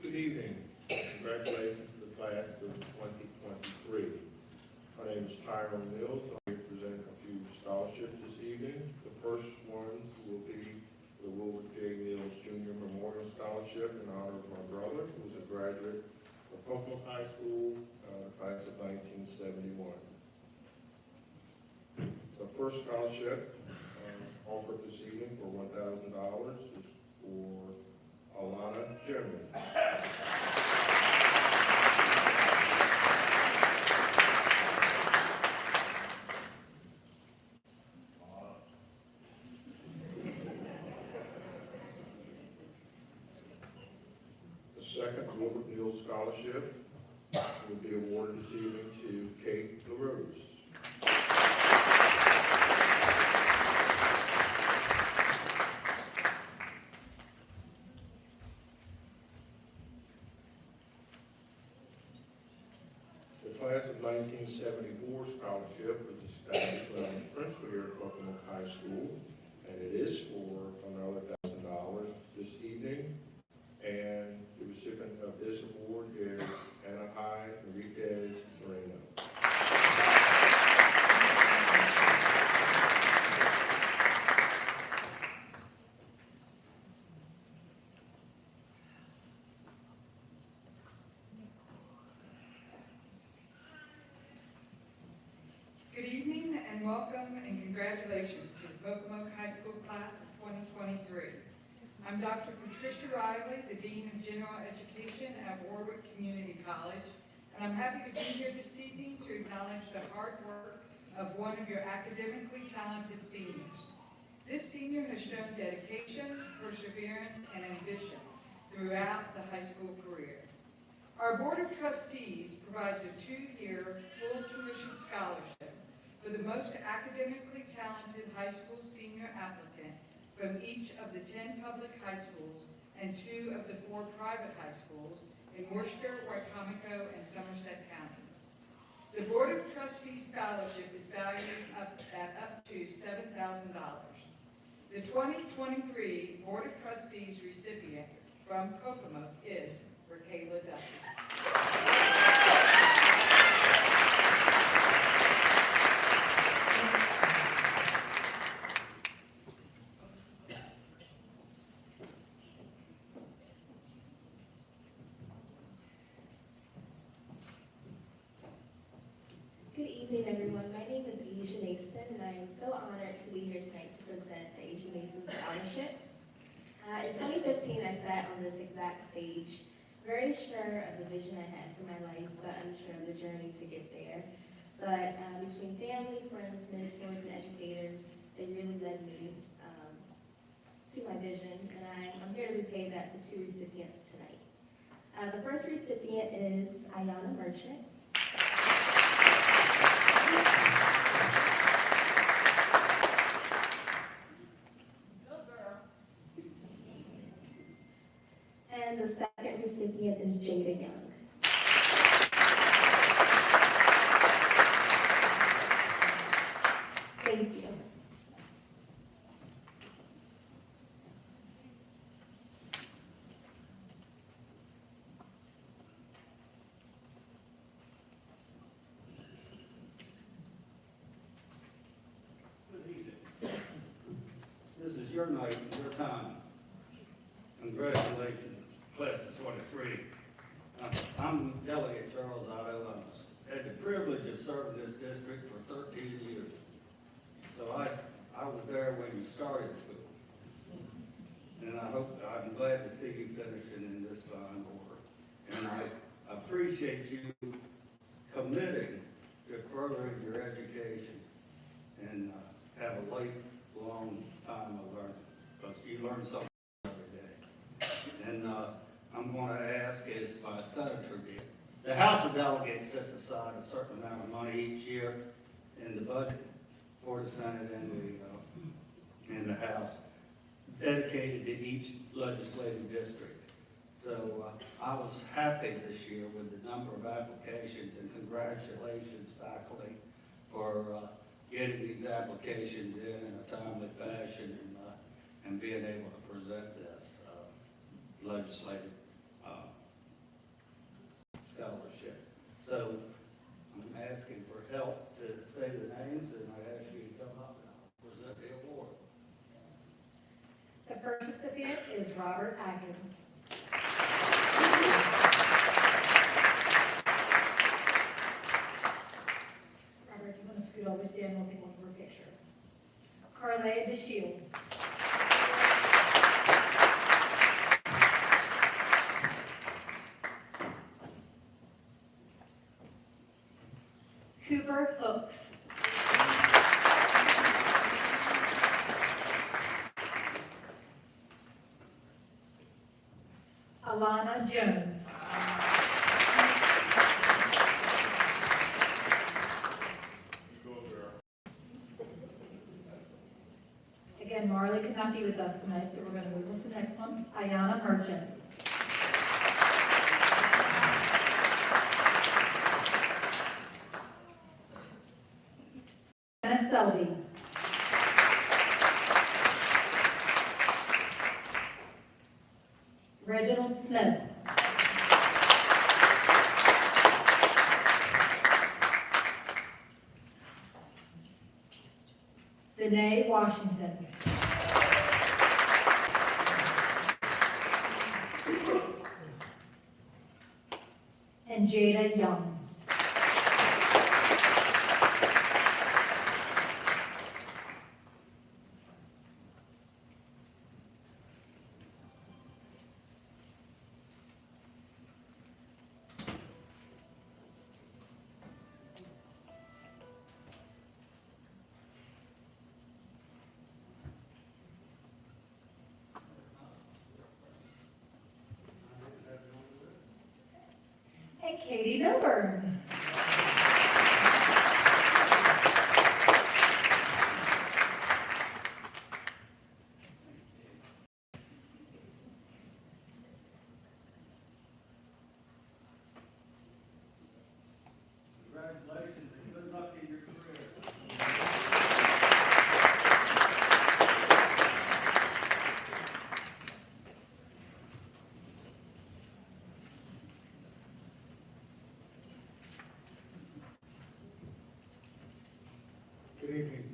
Good evening. Congratulations to the class of 2023. My name is Tyrone Mills. I'll present a few scholarships this evening. The first ones will be the Wilbur J. Mills Jr. Memorial Scholarship in honor of my brother, who is a graduate of Pocono High School, class of 1971. The first scholarship offered this evening for $1,000 is for Alana German. The second Wilbur Neal Scholarship will be awarded this evening to Kate LaRose. The class of 1974 scholarship was established when I was principal here at Pocono High School, and it is for another $1,000 this evening. And the recipient of this award is Anahai 2023. I'm Dr. Patricia Riley, the Dean of General Education at Warwick Community College, and I'm happy to be here this evening to acknowledge the hard work of one of your academically talented seniors. This senior has shown dedication, perseverance, and ambition throughout the high school career. Our Board of Trustees provides a 2-year full tuition scholarship for the most academically talented high school senior applicant from each of the 10 public high schools and 2 of the 4 private high schools in Worcester, Wycomico, and Somerset counties. The Board of Trustees scholarship is valued at up to $7,000. The 2023 Board of Trustees recipient from Pocomoke is Rakayla Duffy. Good evening, everyone. My name is Aisha Mason, and I am so honored to be here tonight to present the Aisha Mason Scholarship. In 2015, I sat on this exact stage, very sure of the vision I had for my life, but unsure of the journey to get there. But between family, friends, mentors, and educators, they really led me to my vision, and I'm here to repay that to 2 recipients tonight. The first recipient is Ayana Merchant. And the second recipient is Jada Young. Thank you. Good evening. This is your night and your time. Congratulations, class of 23. I'm Delegate Charles Otto. I've had the privilege of serving this district for 13 years. So I was there when you started school. And I'm glad to see you finishing in this fine order. And I appreciate you committing to furthering your education and have a lifelong time of learning, because you learn something every day. And I'm going to ask, as my senator did, the House of Delegates sets aside a certain amount of money each year in the budget for the Senate and the House, dedicated to each legislative district. So I was happy this year with the number of applications, and congratulations, faculty, for getting these applications in a timely fashion and being able to present this legislative scholarship. So I'm asking for help to say the names, and I ask you to come up and I'll present the award. The first recipient is Robert Atkins. Robert, if you want to scoot over, stand, we'll take one for a picture. Carlea DeShield. Cooper Hooks. Alana Jones. Again, Marley could not be with us tonight, so we're going to move on to the next one. Ayana Merchant. Anna Selby. Reginald Smith. Danae Washington. And Jada Young. Katie Milburn. Congratulations and good luck in your career. Good evening.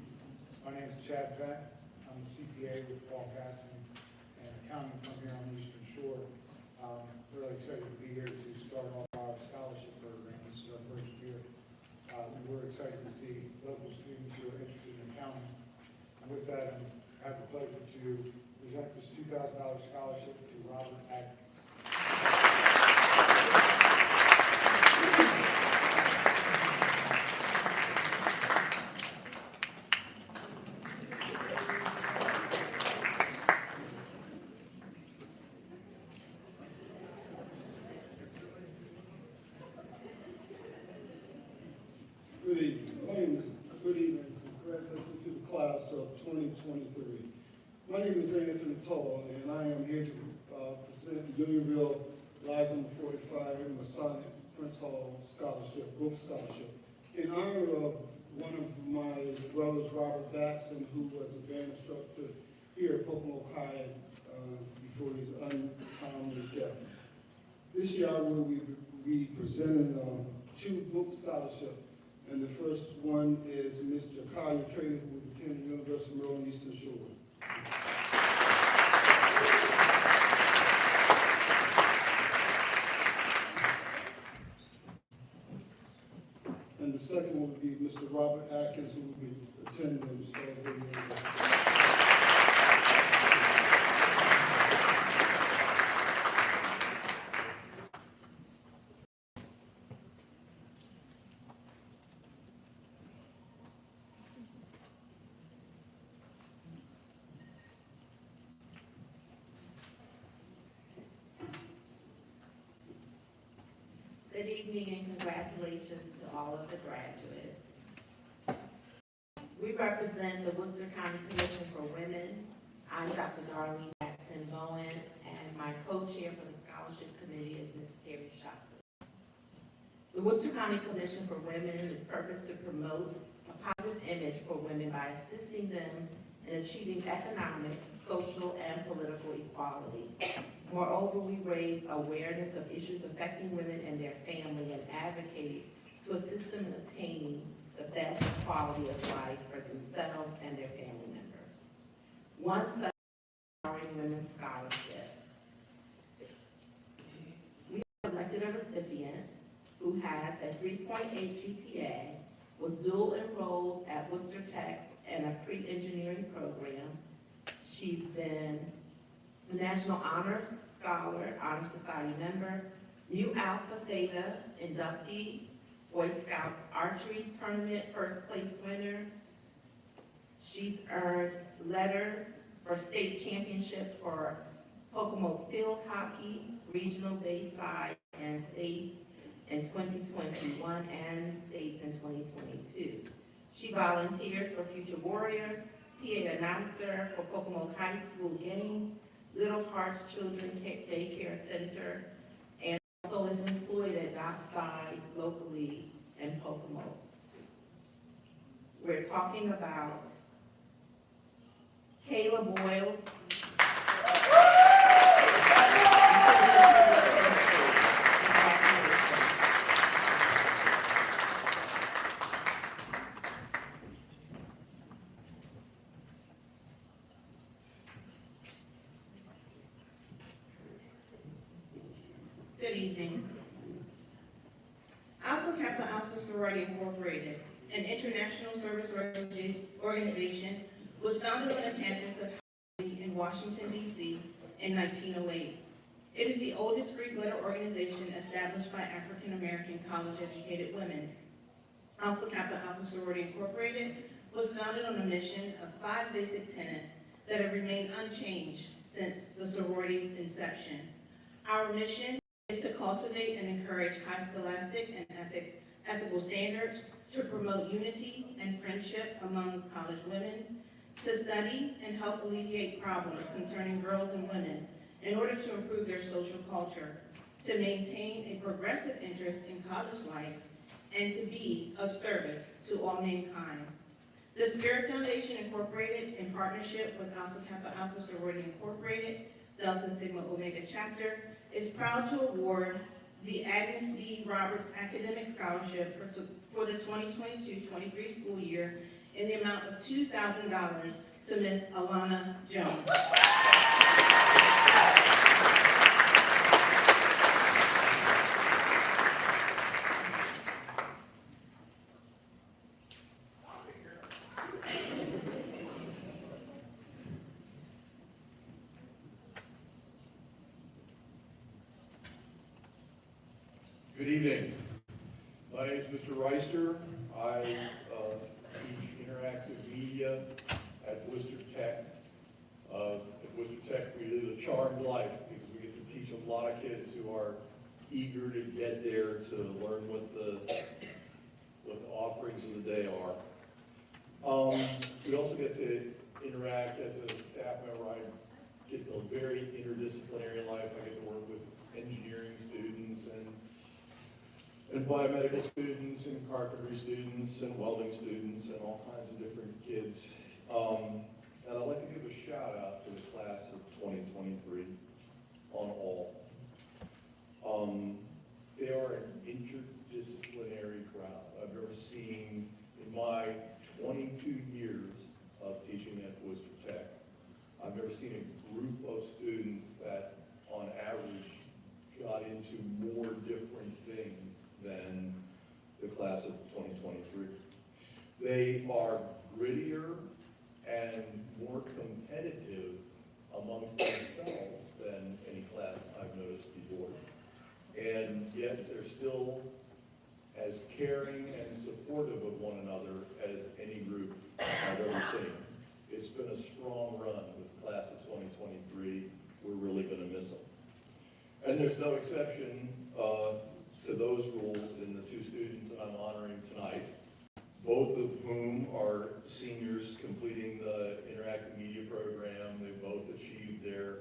My name is Chad Vett. I'm a CPA with Fall Casting and accounting from here on the Eastern Shore. Really excited to be here to start off our scholarship program. This is our first year. We're excited to see local students who are interested in accounting. And with that, I have the pleasure to present this $2,000 scholarship to Robert Atkins. Good evening. Good evening. Congratulations to the class of 2023. My name is Anthony Tall, and I am here to present the Unionville Lives Number 45 Masonic Prince Hall Scholarship, Book Scholarship, in honor of one of my brothers, Robert Batson, who was a band instructor here at Pocomoke High before his untimely death. This year I will be presenting 2 book scholarships. And the first one is Mr. Collier Trader, who attended the University of Maryland Eastern Shore. And the second one would be Mr. Robert Atkins, who will be attending the Salvador University. Good evening and congratulations to all of the graduates. We represent the Worcester County Commission for Women. I'm Dr. Darlene Jackson Bowen, and my co-chair for the scholarship committee is Ms. Terry Shockley. The Worcester County Commission for Women is purposed to promote a positive image for women by assisting them in achieving economic, social, and political equality. Moreover, we raise awareness of issues affecting women and their family and advocate to assist them in attaining the best quality of life for themselves and their family members. One such Empowering Women Scholarship. We selected a recipient who has a 3.8 GPA, was dual enrolled at Worcester Tech in a pre-engineering program. She's been a National Honor Scholar, Honor Society member, Mu Alpha Theta inductee, Boy Scouts Archery Tournament first place winner. She's earned letters for state championship for Pocomoke Field Hockey, Regional Bayside, and States in 2021 and States in 2022. She volunteers for Future Warriors, PA announcer for Pocomoke High School games, Little Hearts Children Daycare Center, and also is employed at Dockside locally in Pocomoke. We're talking about Kayla Boyles. Good evening. Alpha Kappa Alpha Sorority Incorporated, an international service organization, was founded on the campus of Howard in Washington, D.C. in 1908. It is the oldest Greek letter organization established by African-American college-educated women. Alpha Kappa Alpha Sorority Incorporated was founded on a mission of 5 basic tenets that have remained unchanged since the sorority's inception. Our mission is to cultivate and encourage high scholastic and ethical standards, to promote unity and friendship among college women, to study and help alleviate problems concerning girls and women in order to improve their social culture, to maintain a progressive interest in college life, and to be of service to all mankind. The Spirit Foundation Incorporated, in partnership with Alpha Kappa Alpha Sorority Incorporated, Delta Sigma Omega Chapter, is proud to award the Agnes V. Roberts Academic Scholarship for the 2022-23 school year in the amount of $2,000 to Ms. Alana Jones. Good evening. My name is Mr. Reister. I teach interactive media at Worcester Tech. At Worcester Tech, we live a charmed life because we get to teach a lot of kids who are eager to get there to learn what the offerings of the day are. We also get to interact as a staff member. I get a very interdisciplinary life. I get to work with engineering students and biomedical students and carpentry students and welding students and all kinds of different kids. And I'd like to give a shout out to the class of 2023 on all. They are an interdisciplinary crowd. I've never seen in my 22 years of teaching at Worcester Tech, I've never seen a group of students that on average got into more different things than the class of 2023. They are grittier and more competitive amongst themselves than any class I've noticed before. And yet they're still as caring and supportive of one another as any group I've ever seen. It's been a strong run with the class of 2023. We're really going to miss them. And there's no exception to those rules in the two students that I'm honoring tonight, both of whom are seniors completing the interactive media program. They both achieved their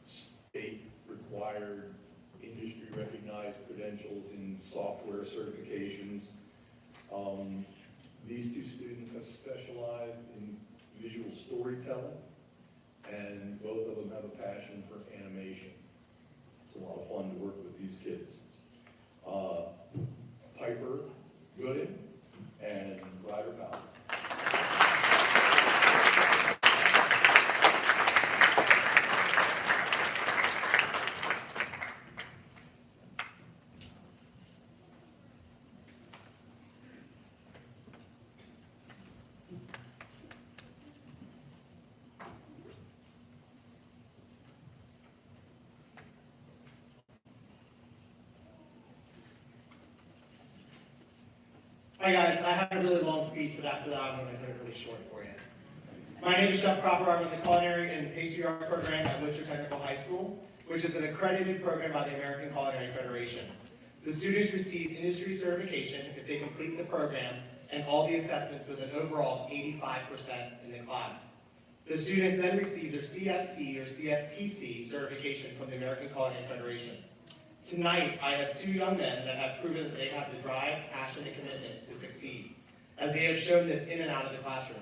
state-required, industry-recognized credentials in software certifications. These two students have specialized in visual storytelling, and both of them have a passion for animation. It's a lot of fun to work with these kids. Piper Gooden and Ryder Powell. Hi guys, I have a really long speech, but after that I'm going to cut it really short for you. My name is Chef Cropper. I'm in the Culinary and Pastry Arts program at Worcester Technical High School, which is an accredited program by the American Culinary Federation. The students receive industry certification if they complete the program and all the assessments with an overall 85% in the class. The students then receive their CFC or CFPC certification from the American Culinary Federation. Tonight, I have two young men that have proven that they have the drive, passion, and commitment to succeed, as they have shown this in and out of the classroom.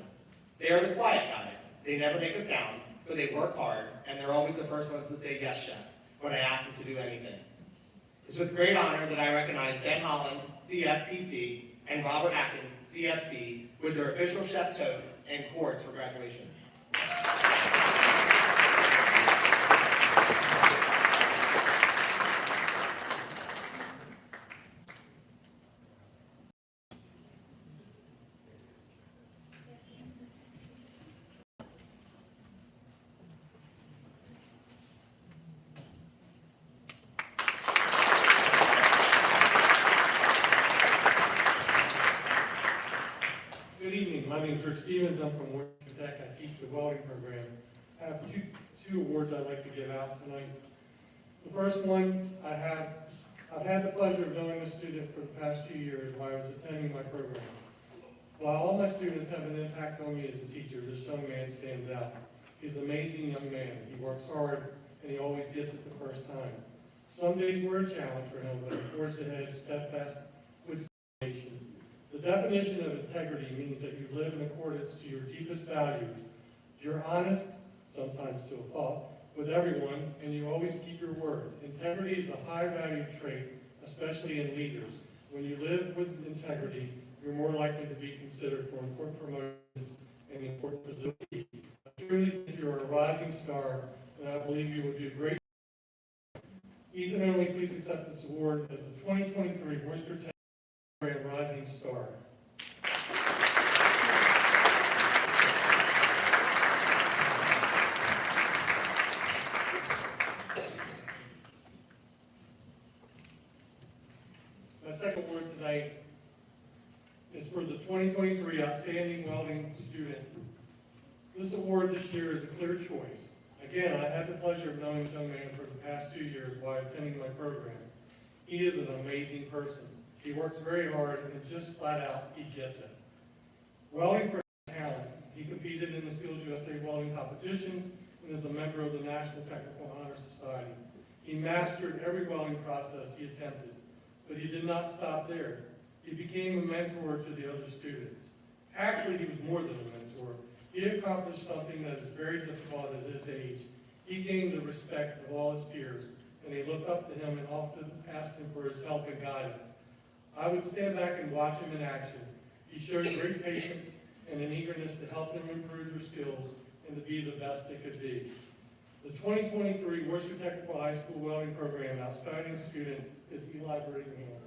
They are the quiet guys. They never make a sound, but they work hard, and they're always the first ones to say, "Yes, chef," when I ask them to do anything. It's with great honor that I recognize Ben Holland, CFPC, and Robert Atkins, CFC, with their official chef toque and cords for graduation. Good evening. My name is Rick Stevens. I'm from Worcester Tech. I teach the welding program. I have two awards I'd like to give out tonight. The first one, I've had the pleasure of knowing this student for the past 2 years while I was attending my program. While all my students have an impact on me as a teacher, this young man stands out. He's an amazing young man. He works hard, and he always gets it the first time. Some days were a challenge for him, but he forged ahead steadfast with determination. The definition of integrity means that you live in accordance to your deepest values. You're honest, sometimes to a fault, with everyone, and you always keep your word. Integrity is a high-value trait, especially in leaders. When you live with integrity, you're more likely to be considered for important promotions and important positions. I truly think you're a rising star, and I believe you will do great. Ethan Only, please accept this award as the 2023 Worcester Tech Program Rising Star. My second award tonight is for the 2023 Outstanding Welding Student. This award this year is a clear choice. Again, I had the pleasure of knowing this young man for the past 2 years while attending my program. He is an amazing person. He works very hard and just flat out, he gets it. Welding for talent. He competed in the Skills USA welding competitions and is a member of the National Technical Honor Society. He mastered every welding process he attempted, but he did not stop there. He became a mentor to the other students. Actually, he was more than a mentor. He accomplished something that is very difficult at his age. He gained the respect of all his peers, and they looked up to him and often asked him for his help and guidance. I would stand back and watch him in action. He showed great patience and an eagerness to help them improve their skills and to be the best they could be. The 2023 Worcester Technical High School Welding Program Outstanding Student is Eli Brittingham.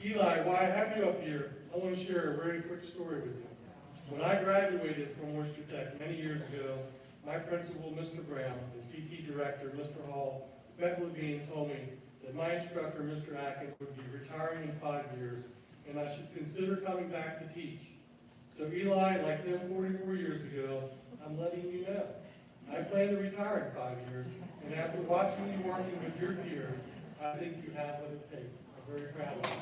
Eli, while I have you up here, I want to share a very quick story with you. When I graduated from Worcester Tech many years ago, my principal, Mr. Brown, and CT director, Mr. Hall, Beck Levine, told me that my instructor, Mr. Atkins, would be retiring in 5 years, and I should consider coming back to teach. So Eli, like them 44 years ago, I'm letting you know. I plan to retire in 5 years, and after watching you working with your peers, I think you have what it takes. I'm very proud of you.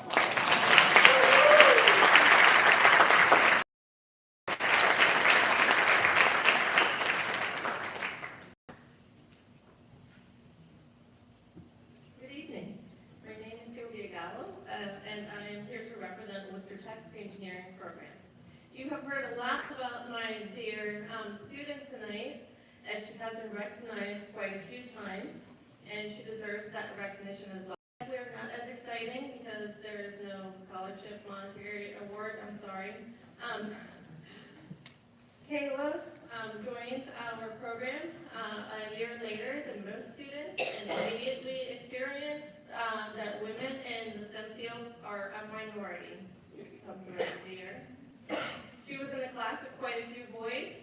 Good evening. My name is Sylvia Gallo, and I am here to represent Worcester Tech Engineering Program. You have heard a lot about my dear student tonight, as she has been recognized quite a few times, and she deserves that recognition as well. We're not as exciting because there is no scholarship monetary award, I'm sorry. Kayla joined our program a year later than most students and immediately experienced that women in the STEM field are a minority of the year. She was in a class of quite a few boys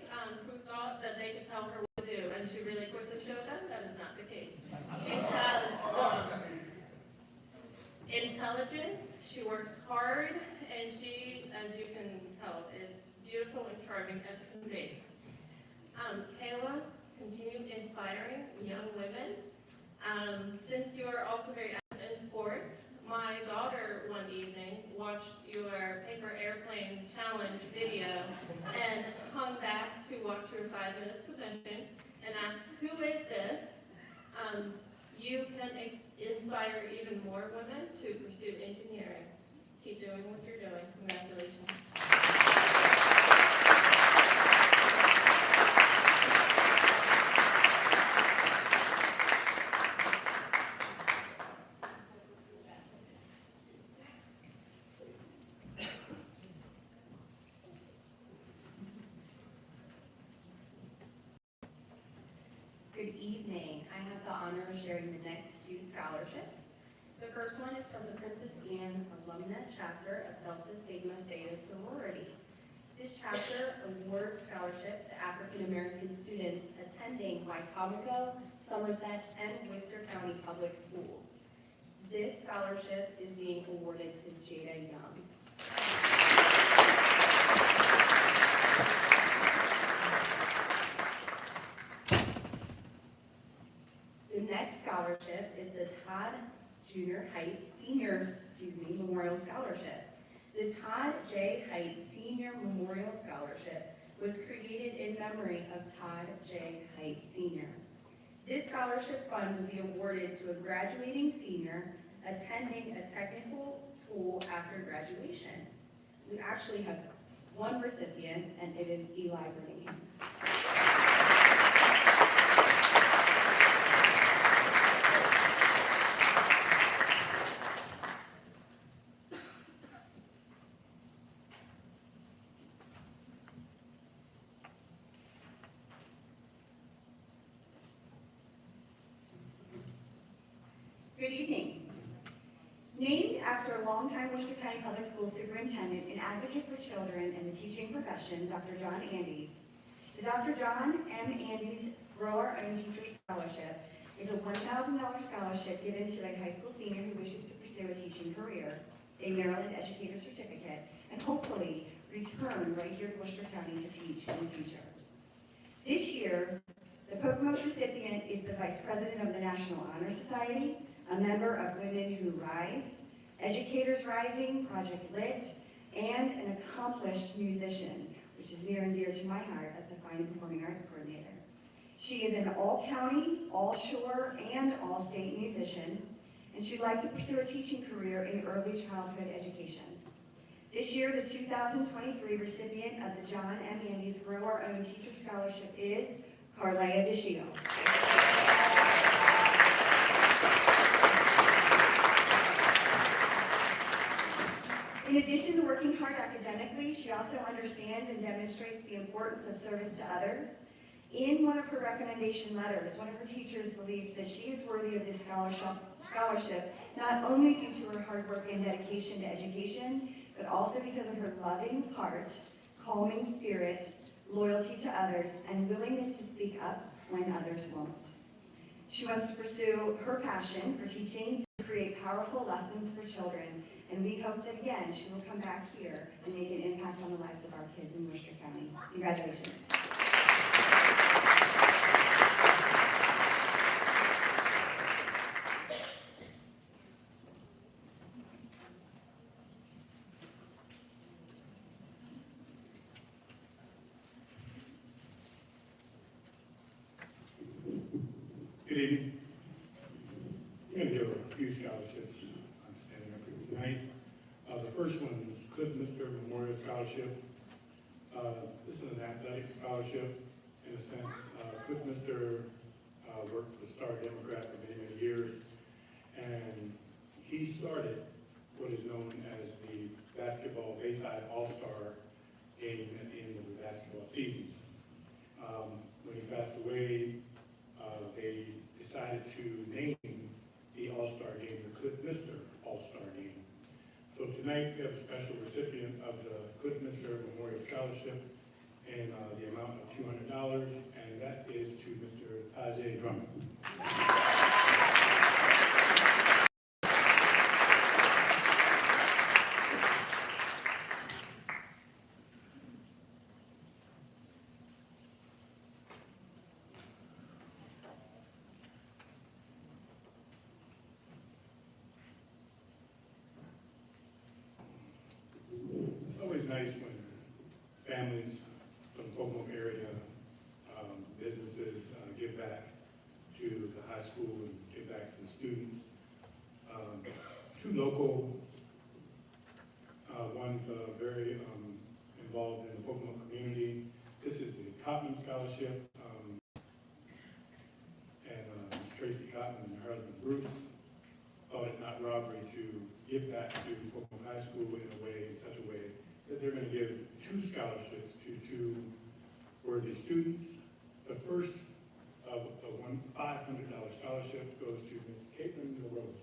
who thought that they could tell her what to do, and she really quickly showed them that is not the case. She has intelligence, she works hard, and she, as you can tell, is beautiful and charming as can be. Kayla continued inspiring young women. Since you are also very active in sports, my daughter one evening watched your paper airplane challenge video and hung back to watch your 5-minute submission and asked, "Who is this?" You can inspire even more women to pursue engineering. Keep doing what you're doing. Congratulations. Good evening. I have the honor of sharing the next 2 scholarships. The first one is from the Princess Anne Alumna Chapter of Delta Sigma Theta Sorority. This chapter awards scholarships to African American students attending Wycomico, Somerset, and Worcester County Public Schools. This scholarship is being awarded to Jada Young. The next scholarship is the Todd Junior Heights Seniors, Memorial Scholarship. The Todd J. Height Senior Memorial Scholarship was created in memory of Todd J. Height Sr. This scholarship fund will be awarded to a graduating senior attending a technical school after graduation. We actually have one recipient, and it is Eli Birmingham. Good evening. Named after longtime Worcester County Public Schools Superintendent and advocate for children in the teaching profession, Dr. John Andes, the Dr. John M. Andes Grow Our Own Teacher Scholarship is a $1,000 scholarship given to a high school senior who wishes to pursue a teaching career, a Maryland Educator Certificate, and hopefully return right here to Worcester County to teach in the future. This year, the Pocomoke recipient is the Vice President of the National Honor Society, a member of Women Who Rise, Educators Rising, Project Lit, and an accomplished musician, which is near and dear to my heart as the Fine and Performing Arts Coordinator. She is an all-county, all-shore, and all-state musician, and she'd like to pursue a teaching career in early childhood education. This year, the 2023 recipient of the John M. Andes Grow Our Own Teacher Scholarship is Carlea DeShio. In addition to working hard academically, she also understands and demonstrates the importance of service to others. In one of her recommendation letters, one of her teachers believes that she is worthy of this scholarship, not only due to her hard work and dedication to education, but also because of her loving heart, calming spirit, loyalty to others, and willingness to speak up when others won't. She wants to pursue her passion for teaching to create powerful lessons for children, and we hope that again she will come back here and make an impact on the lives of our kids in Worcester County. Congratulations. Good evening. I'm going to give a few scholarships. I'm standing up here tonight. The first one is Cliff Mister Memorial Scholarship. This is an athletic scholarship in a sense. Cliff Mister worked for the Star Democrat for many, many years, and he started what is known as the basketball Bayside All-Star game at the end of the basketball season. When he passed away, they decided to name the All-Star game the Cliff Mister All-Star game. So tonight we have a special recipient of the Cliff Mister Memorial Scholarship in the amount of $200, and that is to Mr. Tajay Drummond. It's always nice when families from the Pocomoke area, businesses give back to the high school and give back to the students. Two local, one's very involved in the Pocomoke community. This is the Cotman Scholarship, and Ms. Tracy Cotman and her husband Bruce thought it not robbery to give back to Pocomoke High School in such a way that they're going to give two scholarships to two worthy students. The first of the $500 scholarships goes to Ms. Caitlin LaRose.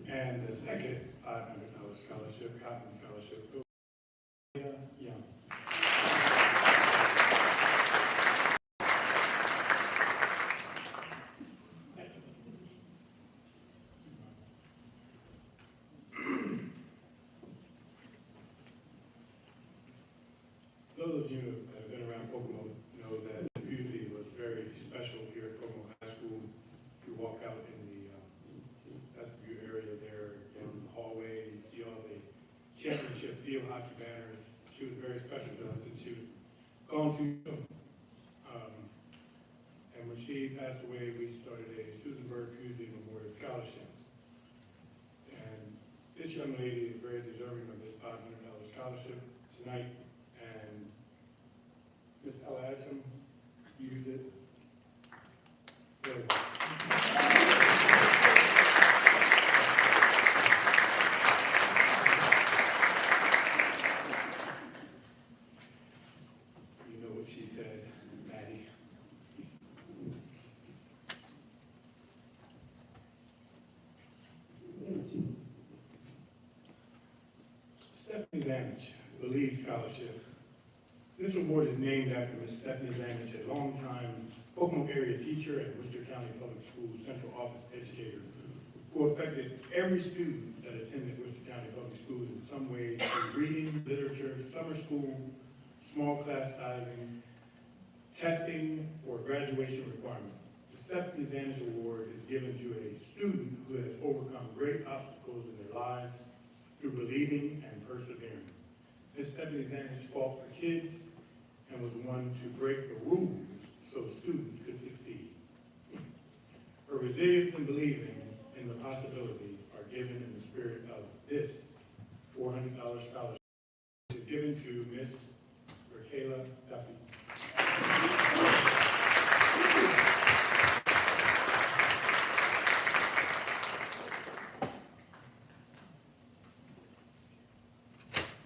And the second $500 scholarship, Cotman Scholarship, goes Young. Those of you that have been around Pocono know that the music was very special here at Pocono High School. You walk out in the vestibule area there, down the hallway, you see all the championship field hockey banners. She was very special to us, and she was gone too soon. And when she passed away, we started a Susan Berg Pusey Memorial Scholarship. And this young lady is very deserving of this $500 scholarship tonight. And Ms. Ella Asham, use it. Very well. You know what she said, Maddie. Stephanie Zamich, Believe Scholarship. This award is named after Ms. Stephanie Zamich, a longtime Pocono area teacher and Worcester County Public Schools Central Office educator who affected every student that attended Worcester County Public Schools in some way through reading, literature, summer school, small class sizing, testing, or graduation requirements. The Stephanie Zamich Award is given to a student who has overcome great obstacles in their lives through believing and persevering. Ms. Stephanie Zamich fought for kids and was one to break the rules so students could succeed. Her resilience and believing in the possibilities are given in the spirit of this $400 scholarship, which is given to Ms. Raquela Duffy.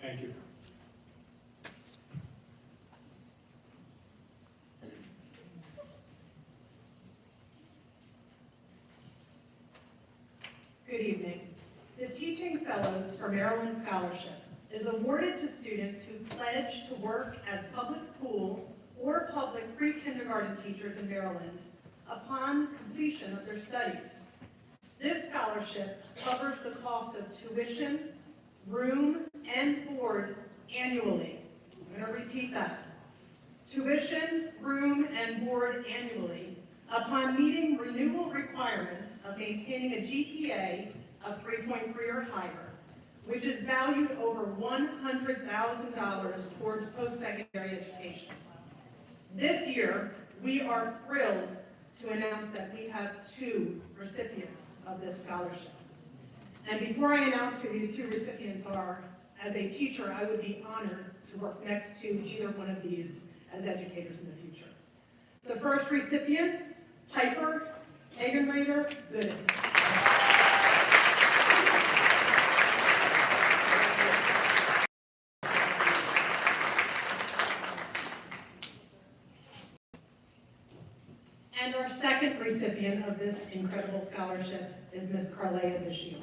Thank you. Good evening. The Teaching Fellows for Maryland Scholarship is awarded to students who pledge to work as public school or public pre-kindergarten teachers in Maryland upon completion of their studies. This scholarship covers the cost of tuition, room, and board annually. I'm going to repeat that. Tuition, room, and board annually upon meeting renewal requirements of maintaining a GPA of 3.3 or higher, which is valued over $100,000 towards post-secondary education. This year, we are thrilled to announce that we have 2 recipients of this scholarship. And before I announce who these 2 recipients are, as a teacher, I would be honored to work next to either one of these as educators in the future. The first recipient, Piper Hagenrader Gooden. And our second recipient of this incredible scholarship is Ms. Carlea DeShiva.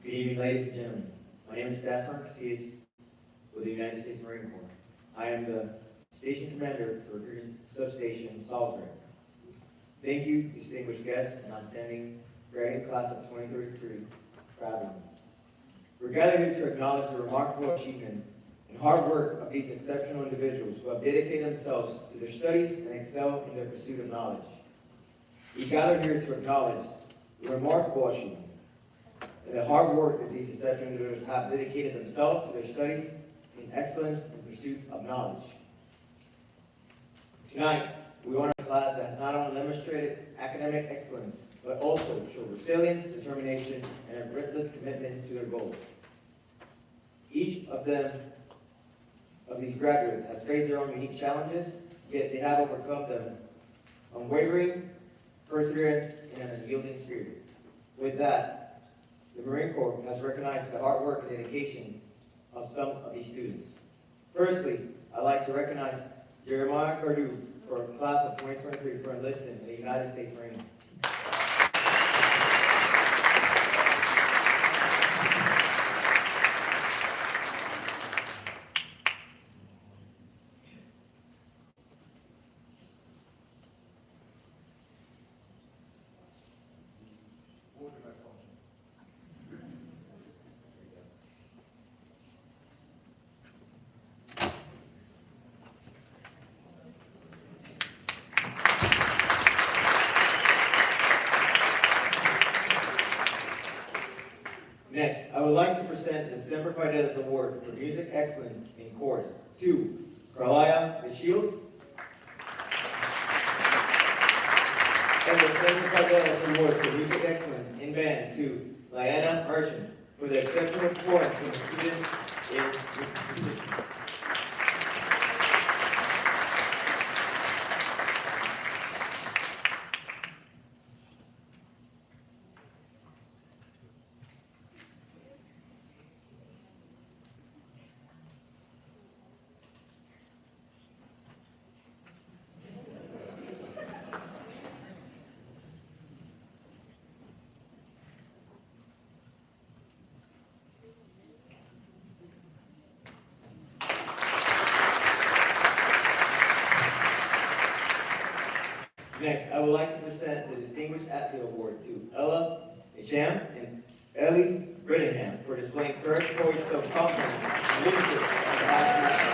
Good evening, ladies and gentlemen. My name is Stas Marquez with the United States Marine Corps. I am the station commander for Recruiting Substation Salisbury. Thank you, distinguished guests and outstanding graduating class of 2033 for having me. We're gathered here to acknowledge the remarkable achievement and hard work of these exceptional individuals who have dedicated themselves to their studies and excel in their pursuit of knowledge. We gather here to acknowledge the remarkable achievement and the hard work that these exceptional individuals have dedicated themselves to their studies in excellence in pursuit of knowledge. Tonight, we honor a class that has not only demonstrated academic excellence, but also show resilience, determination, and a relentless commitment to their goals. Each of these graduates has faced their own unique challenges, yet they have overcome them. Unwavering perseverance and an unyielding spirit. With that, the Marine Corps has recognized the hard work and dedication of some of these students. Firstly, I'd like to recognize Jeremiah Cardew for class of 2023 for enlisting in the United States Marine. Next, I would like to present the Semper Fidelis Award for Music Excellence in Chorus to Carlia DeShields and the Semper Fidelis Award for Music Excellence in Band to Liana Merchant for their exceptional performance from the students in musician. Next, I would like to present the Distinguished Athlete Award to Ella Isham and Ellie Brittingham for displaying courage, poise, self-confidence, and leadership as athletes.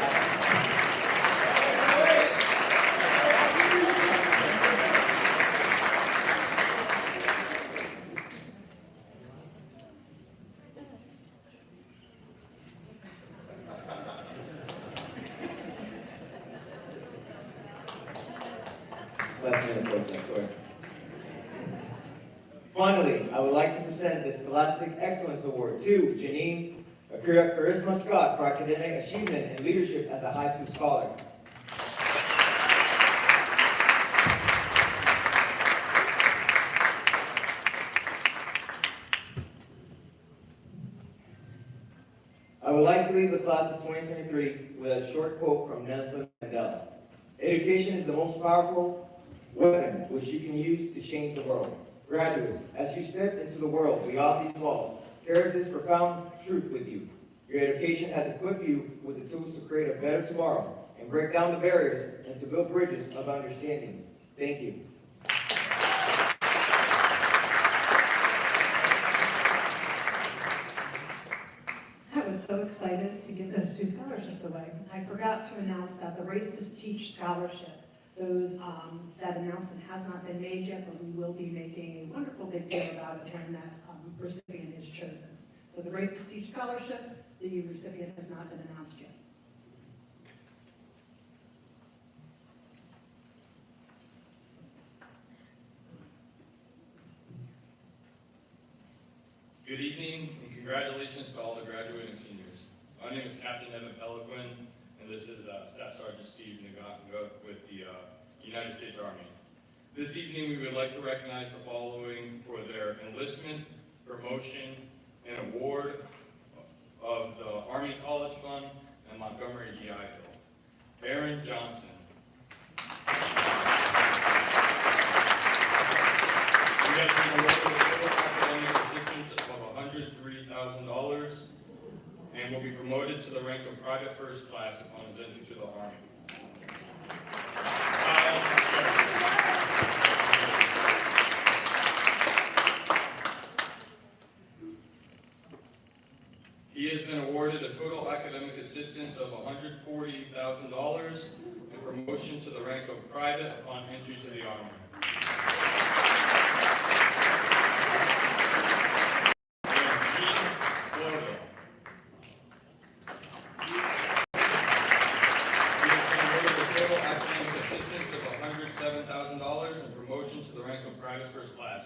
Finally, I would like to present the Scholastic Excellence Award to Janine Akira Charisma Scott for academic achievement and leadership as a high school scholar. I would like to leave the class of 2023 with a short quote from Nelson Mandela. Education is the most powerful weapon which you can use to change the world. Graduates, as you step into the world beyond these walls, carry this profound truth with you. Your education has equipped you with the tools to create a better tomorrow and break down the barriers and to build bridges of understanding. Thank you. I was so excited to give those 2 scholarships away. I forgot to announce that the Race to Teach Scholarship, that announcement has not been made yet, but we will be making a wonderful big deal about it when that recipient is chosen. So the Race to Teach Scholarship, the recipient has not been announced yet. Good evening and congratulations to all the graduating seniors. My name is Captain Evan Peliquin, and this is Staff Sergeant Steve Ngaka with the United States Army. This evening we would like to recognize the following for their enlistment, promotion, and award of the Army College Fund and Montgomery GI Bill. Aaron Johnson. We have been awarded a total academic assistance of $103,000 and will be promoted to the rank of Private First Class upon his entry to the Army. He has been awarded a total academic assistance of $140,000 and promotion to the rank of Private upon entry to the Army. $7,000 and promotion to the rank of Private First Class.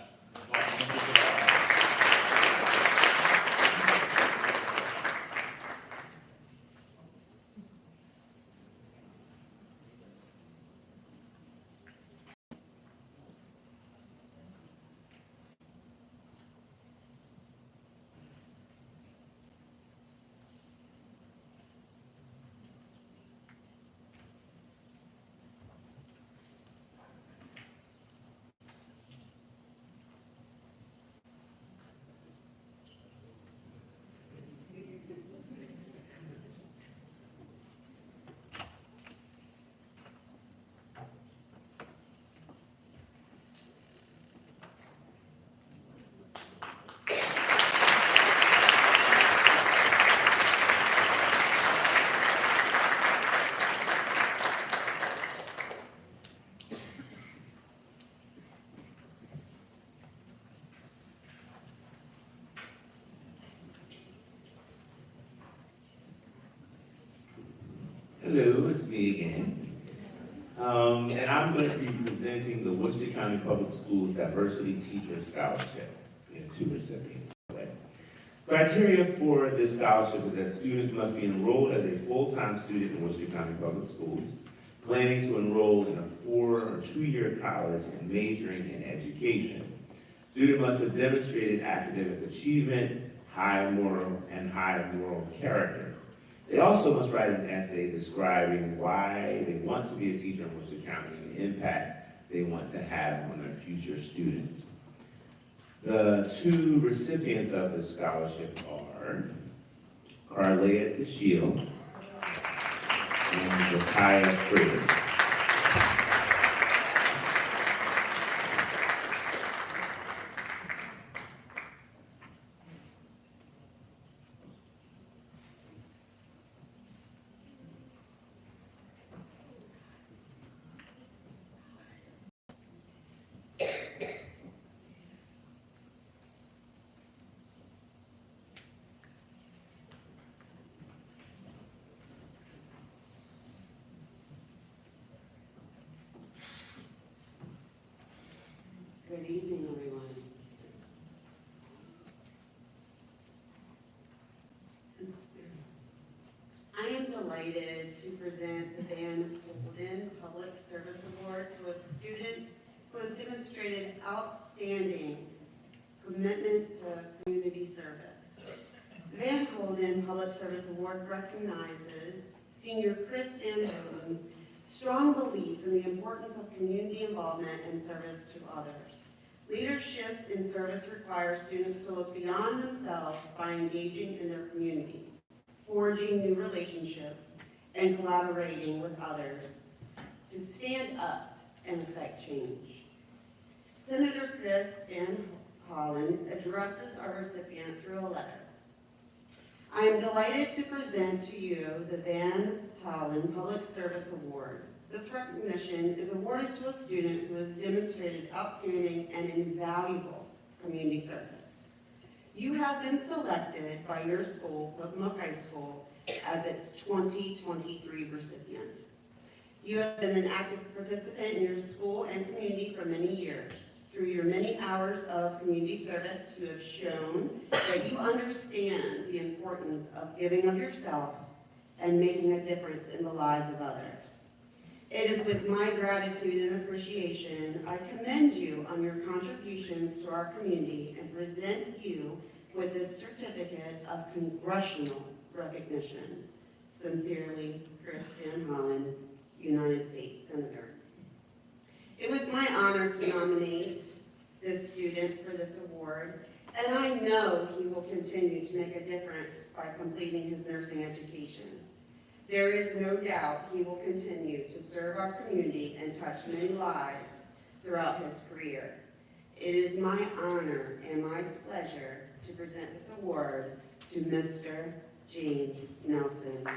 Hello, it's me again. And I'm going to be presenting the Worcester County Public Schools Diversity Teacher Scholarship. We have 2 recipients. Criteria for this scholarship is that students must be enrolled as a full-time student in Worcester County Public Schools, planning to enroll in a 4 or 2-year college and majoring in education. Student must have demonstrated academic achievement, high moral character. They also must write an essay describing why they want to be a teacher in Worcester County and the impact they want to have on their future students. The 2 recipients of the scholarship are Carlea Kashiel and Zakaya Frater. Good evening, everyone. I am delighted to present the Van Holden Public Service Award to a student who has demonstrated outstanding commitment to community service. The Van Holden Public Service Award recognizes senior Chris Ambone's strong belief in the importance of community involvement and service to others. Leadership in service requires students to look beyond themselves by engaging in their community, forging new relationships, and collaborating with others to stand up and affect change. Senator Chris Van Hollen addresses our recipient through a letter. I am delighted to present to you the Van Hollen Public Service Award. This recognition is awarded to a student who has demonstrated outstanding and invaluable community service. You have been selected by your school, Pocomoke High School, as its 2023 recipient. You have been an active participant in your school and community for many years. Through your many hours of community service, you have shown that you understand the importance of giving of yourself and making a difference in the lives of others. It is with my gratitude and appreciation I commend you on your contributions to our community and present you with this certificate of congressional recognition. Sincerely, Chris Van Hollen, United States Senator. It was my honor to nominate this student for this award, and I know he will continue to make a difference by completing his nursing education. There is no doubt he will continue to serve our community and touch many lives throughout his career. It is my honor and my pleasure to present this award to Mr. James Nelson.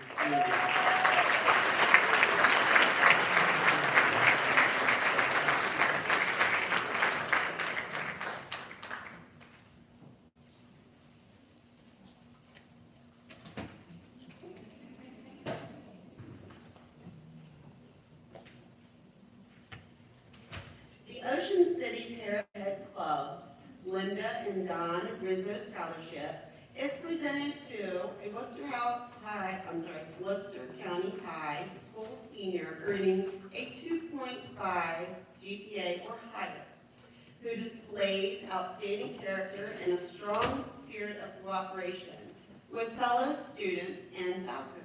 Ocean City Parrot Club's Linda and Don Rizzo Scholarship is presented to a Worcester County High School senior earning a 2.5 GPA or higher, who displays outstanding character and a strong spirit of cooperation with fellow students and faculty.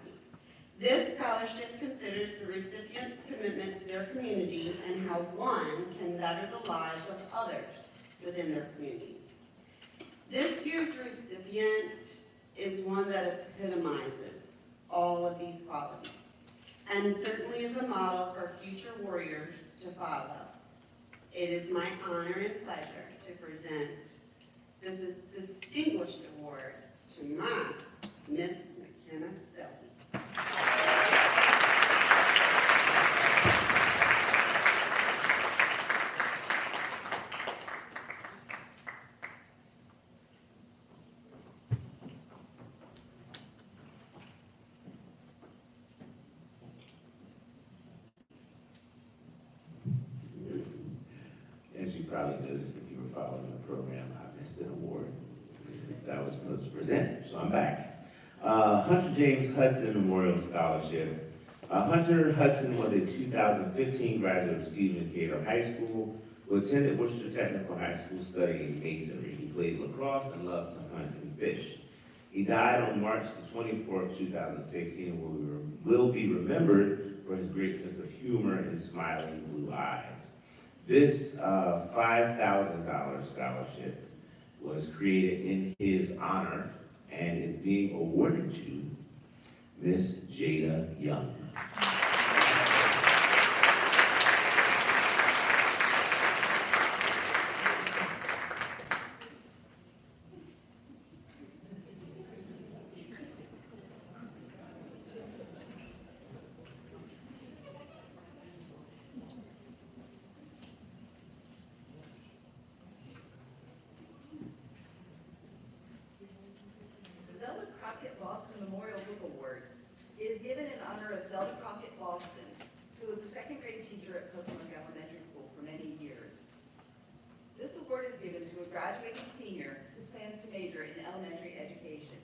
This scholarship considers the recipient's commitment to their community and how one can better the lives of others within their community. This year's recipient is one that epitomizes all of these qualities and certainly is a model for future warriors to follow. It is my honor and pleasure to present this distinguished award to my Miss McKenna Selby. probably noticed if you were following the program, I missed an award that I was supposed to present, so I'm back. Hunter James Hudson Memorial Scholarship. Hunter Hudson was a 2015 graduate of Stephen Decatur High School, who attended Worcester Technical High School studying masonry. He played lacrosse and loved to hunt and fish. He died on March the 24th, 2016, and will be remembered for his great sense of humor and smiling blue eyes. This $5,000 scholarship was created in his honor and is being awarded to Miss Jada Young. The Zelda Crockett Boston Memorial Book Award is given in honor of Zelda Crockett Boston, who was a second grade teacher at Pocomoke Elementary School for many years. This award is given to a graduating senior who plans to major in elementary education.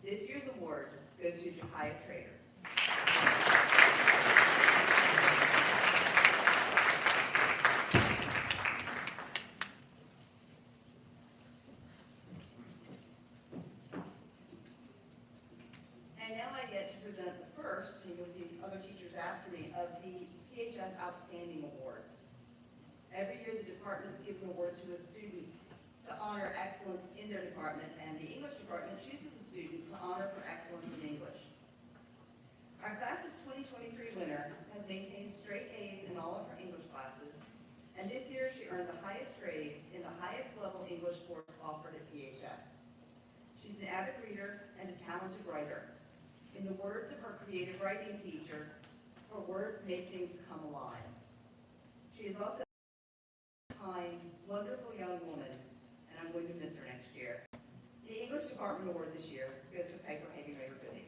This year's award goes to Jekiah Trader. And now I get to present the first, and you'll see other teachers after me, of the PHS Outstanding Awards. Every year, the departments give an award to a student to honor excellence in their department, and the English department chooses a student to honor for excellence in English. Our class of 2023 winner has maintained straight A's in all of her English classes, and this year she earned the highest grade in the highest level English course offered at PHS. She's an avid reader and a talented writer. In the words of her creative writing teacher, her words make things come alive. She is also a kind, wonderful young woman, and I'm going to miss her next year. The English Department Award this year goes to Piper Hagen-Rader Gooding.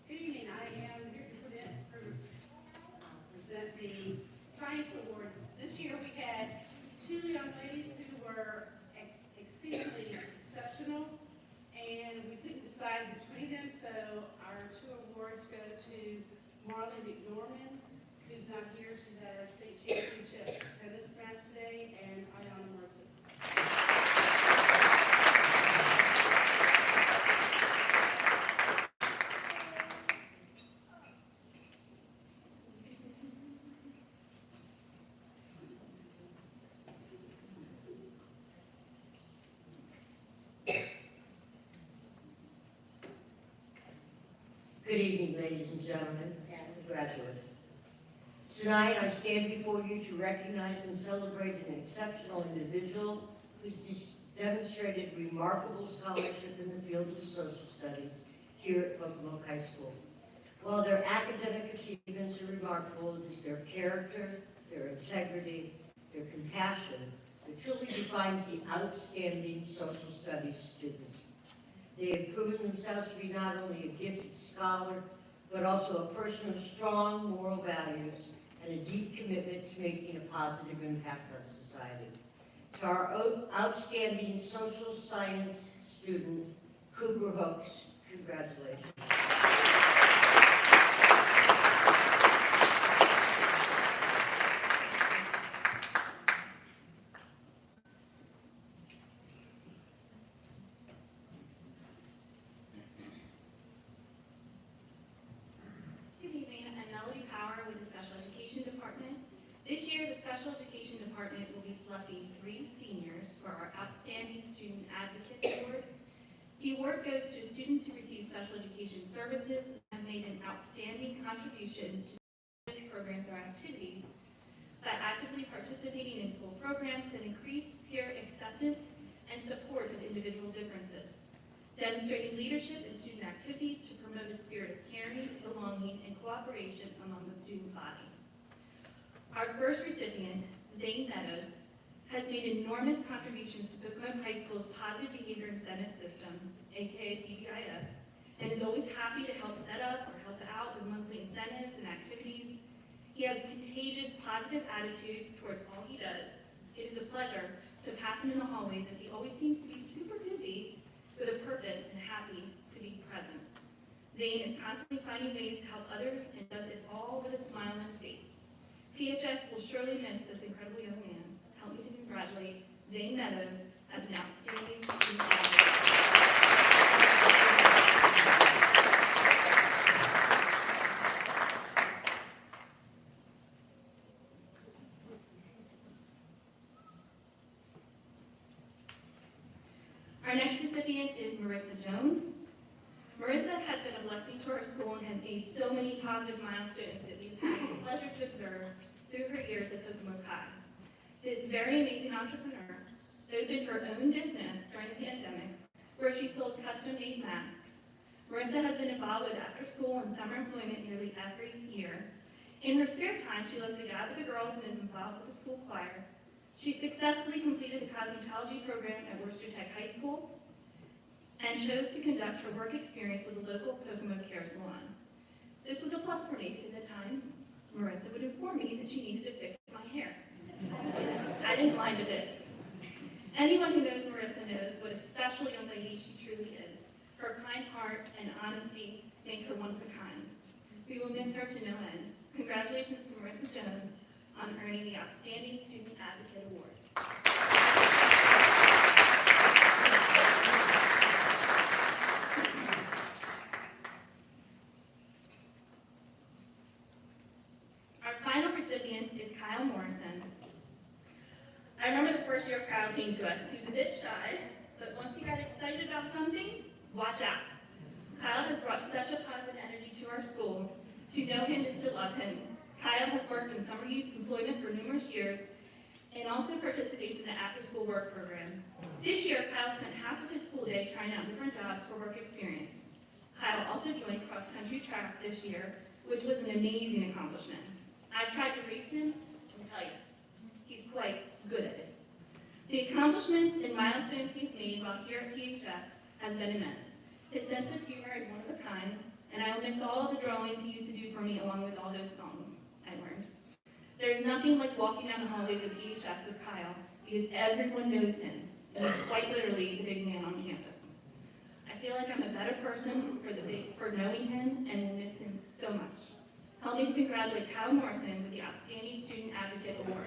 Good evening, I am here to present the Science Awards. This year we had two young ladies who were exceedingly exceptional, and we couldn't decide between them, so our two awards go to Marley McNorman, who's not here, she's at our state championship tennis match today, and Ayana Merton. Good evening, ladies and gentlemen, and graduates. Tonight, I stand before you to recognize and celebrate an exceptional individual who's demonstrated remarkable scholarship in the field of social studies here at Pocomoke High School. While their academic achievements are remarkable, it is their character, their integrity, their compassion that truly defines the outstanding social studies student. They have proven themselves to be not only a gifted scholar, but also a person of strong moral values and a deep commitment to making a positive impact on society. To our outstanding social science student, Cooper Hooks, congratulations. Good evening, I'm Melody Power with the Special Education Department. This year, the Special Education Department will be selecting 3 seniors for our Outstanding Student Advocate Award. The award goes to students who receive special education services and have made an outstanding contribution to school programs or activities by actively participating in school programs that increase peer acceptance and support of individual differences, demonstrating leadership in student activities to promote a spirit of caring, belonging, and cooperation among the student body. Our first recipient, Zane Meadows, has made enormous contributions to Pocomoke High School's Positive Behavior Incentive System, aka PBIS, and is always happy to help set up or help out with monthly incentives and activities. He has a contagious, positive attitude towards all he does. It is a pleasure to pass him in the hallways as he always seems to be super busy with a purpose and happy to be present. Zane is constantly finding ways to help others and does it all with a smile on his face. PHS will surely miss this incredible young man. Help me to congratulate Zane Meadows as an outstanding student athlete. Our next recipient is Marissa Jones. Marissa has been a blessing to our school and has made so many positive milestones that we've had the pleasure to observe through her years at Pocomoke High. This very amazing entrepreneur opened her own business during the pandemic where she sold custom-made masks. Marissa has been involved with after-school and summer employment nearly every year. In her spare time, she loves to get out with the girls and is involved with the school choir. She successfully completed the cosmetology program at Worcester Tech High School and chose to conduct her work experience with a local Pocomoke hair salon. This was a plus for me because at times, Marissa would inform me that she needed to fix my hair. I didn't mind a bit. Anyone who knows Marissa knows what a special young lady she truly is. Her kind heart and honesty make her one of a kind. We will miss her to no end. Congratulations to Marissa Jones on earning the Outstanding Student Advocate Award. Our final recipient is Kyle Morrison. I remember the first year Kyle came to us. He was a bit shy, but once he got excited about something, watch out. Kyle has brought such a positive energy to our school. To know him is to love him. Kyle has worked in summer youth employment for numerous years and also participates in the after-school work program. This year, Kyle spent half of his school day trying out different jobs for work experience. Kyle also joined cross-country track this year, which was an amazing accomplishment. I've tried to race him and tell you, he's quite good at it. The accomplishments and milestones he's made while here at PHS has been immense. His sense of humor is one of a kind, and I will miss all of the drawings he used to do for me along with all those songs I learned. There's nothing like walking down the hallways of PHS with Kyle because everyone knows him, and he's quite literally the big man on campus. I feel like I'm a better person for knowing him and will miss him so much. Help me to congratulate Kyle Morrison with the Outstanding Student Advocate Award.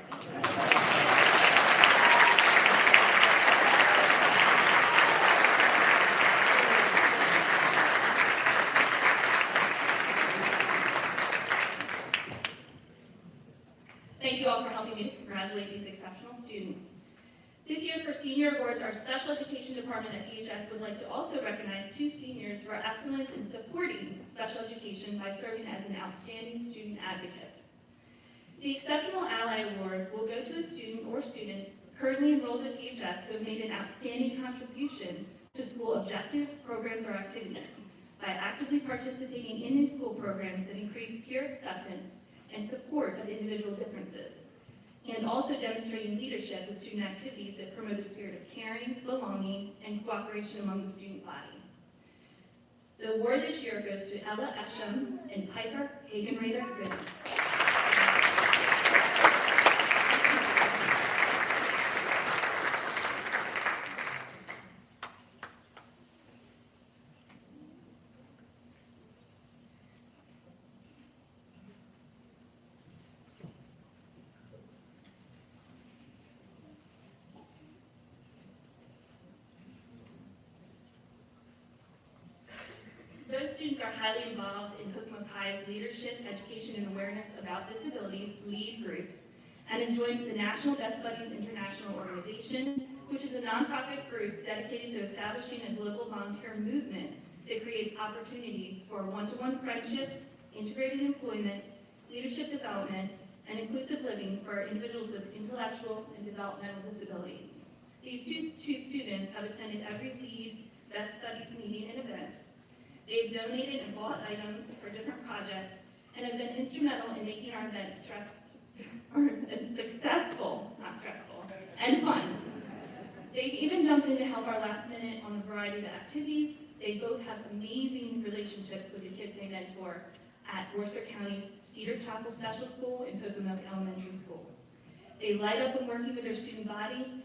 Thank you all for helping me to congratulate these exceptional students. This year for senior awards, our special education department at PHS would like to also recognize 2 seniors for excellence in supporting special education by serving as an outstanding student advocate. The Exceptional Ally Award will go to a student or students currently enrolled at PHS who have made an outstanding contribution to school objectives, programs, or activities by actively participating in new school programs that increase peer acceptance and support of individual differences, and also demonstrating leadership with student activities that promote a spirit of caring, belonging, and cooperation among the student body. The award this year goes to Ella Esham and Piper Hagenrader Goodman. Those students are highly involved in Pocomoke High's Leadership, Education, and Awareness About Disabilities LEAD group, and have joined the National Best Buddies International Organization, which is a nonprofit group dedicated to establishing a global volunteer movement that creates opportunities for one-to-one friendships, integrated employment, leadership development, and inclusive living for individuals with intellectual and developmental disabilities. These two students have attended every LEAD Best Buddies meeting and event. They've donated and bought items for different projects and have been instrumental in making our events or successful, not stressful, and fun. They've even jumped in to help our last minute on a variety of activities. They both have amazing relationships with the kids they mentor at Worcester County's Cedar Chapel Special School and Pocomoke Elementary School. They light up when working with their student body,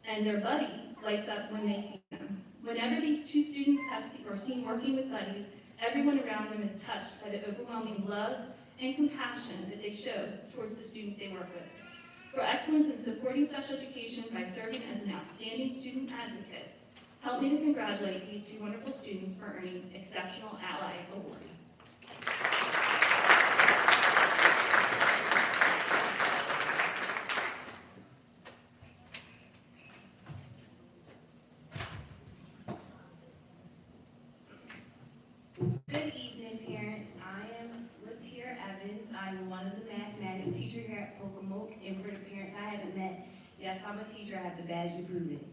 and their buddy lights up when they see them. Whenever these two students are seen working with buddies, everyone around them is touched by the overwhelming love and compassion that they show towards the students they work with. For excellence in supporting special education by serving as an outstanding student advocate, help me to congratulate these two wonderful students for earning Exceptional Ally Award. Good evening, parents. I am Latia Evans. I'm one of the mathematics teachers here at Pocomoke, and for the parents I haven't met, yes, I'm a teacher. I have the badge to prove it.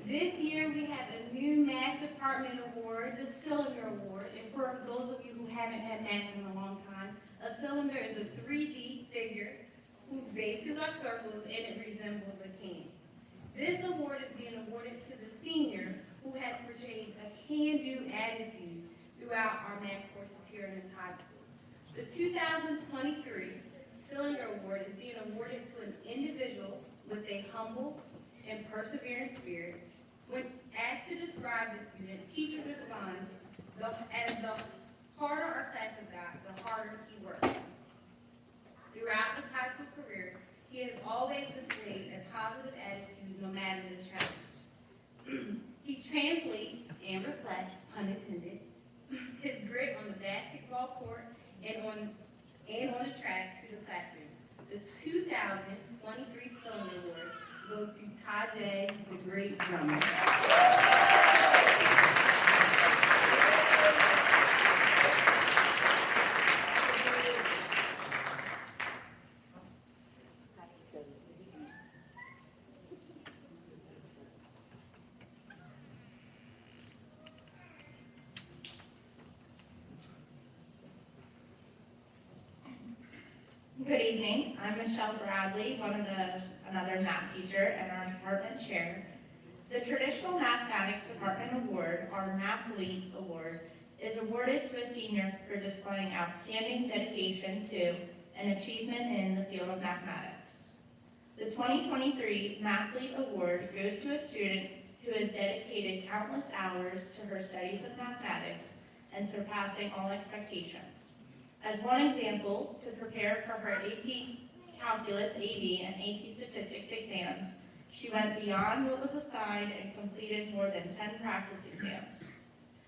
This year we have a new math department award, the Cylinder Award, and for those of you who haven't had math in a long time, a cylinder is a 3D figure whose bases are circles and it resembles a can. This award is being awarded to the senior who has portrayed a can-do attitude throughout our math courses here in this high school. The 2023 Cylinder Award is being awarded to an individual with a humble and persevering spirit. When asked to describe the student, teachers respond, as the harder our classes got, the harder he worked. Throughout his high school career, he has always displayed a positive attitude no matter the challenge. He translates and reflects, pun intended, his grit on the basketball court and on the track to the classroom. The 2023 Cylinder Award goes to Tajay, the great drummer. Good evening. I'm Michelle Bradley, another math teacher and our department chair. The Traditional Mathematics Department Award, or Math Leap Award, is awarded to a senior for displaying outstanding dedication to and achievement in the field of mathematics. The 2023 Math Leap Award goes to a student who has dedicated countless hours to her studies of mathematics and surpassing all expectations. As one example, to prepare for her AP Calculus, AB, and AP Statistics exams, she went beyond what was assigned and completed more than 10 practice exams.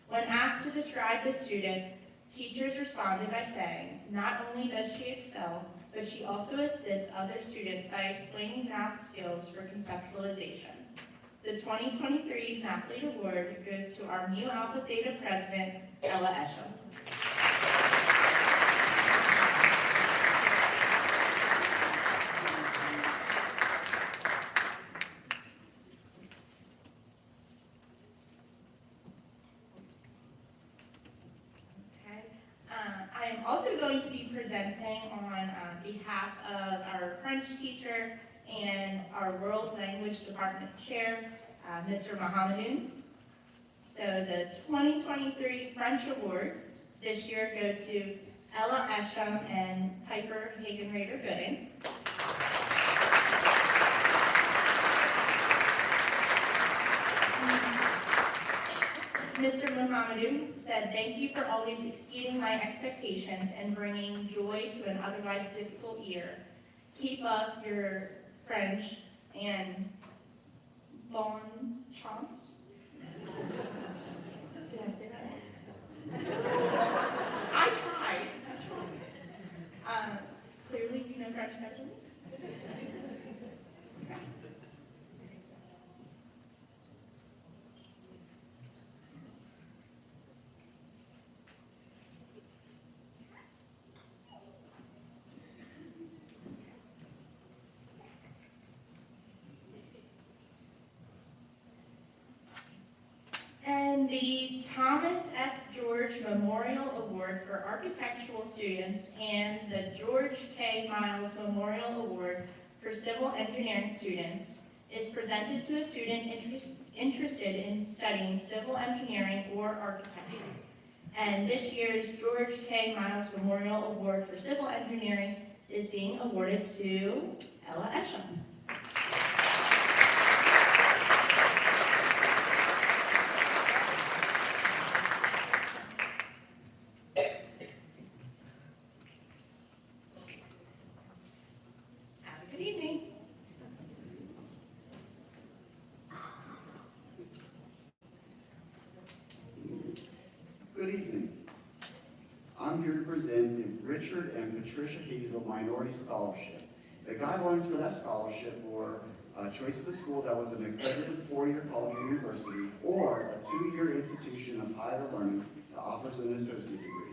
When asked to describe the student, teachers responded by saying, not only does she excel, but she also assists other students by explaining math skills for conceptualization. The 2023 Math Lead Award goes to our Mu Alpha Theta president, Ella Esham. I am also going to be presenting on behalf of our French teacher and our World Language Department Chair, Mr. Mohamedoun. So the 2023 French Awards this year go to Ella Esham and Piper Hagen-Rader-Gooding. Mr. Mohamedoun said, thank you for always exceeding my expectations and bringing joy to an otherwise difficult year. Keep up your French and bon chance. Did I say that right? I tried. Clearly you know French better than me. Okay. And the Thomas S. George Memorial Award for Architectural Students and the George K. Miles Memorial Award for Civil Engineering Students is presented to a student interested in studying civil engineering or architecture. And this year's George K. Miles Memorial Award for Civil Engineering is being awarded to Ella Esham. Have a good evening. Good evening. I'm here to present the Richard and Patricia Hazel Minority Scholarship. The guidelines for that scholarship were a choice of a school that was an accredited four-year college or university, or a two-year institution of higher learning that offers an associate degree.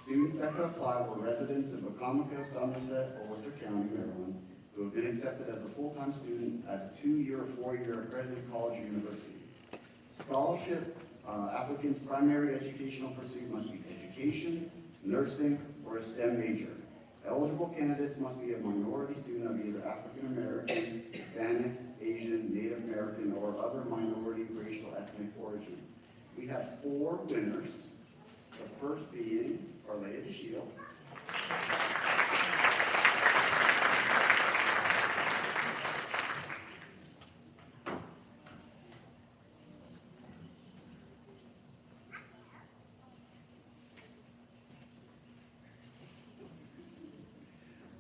Students that could apply were residents of Wacomico, Somerset, or Worcester County, Maryland, who have been accepted as a full-time student at a two-year or four-year accredited college or university. Scholarship applicants' primary educational pursuit must be education, nursing, or a STEM major. Eligible candidates must be a minority student of either African American, Hispanic, Asian, Native American, or other minority racial ethnic origin. We have four winners, the first being Arlea DeShiel.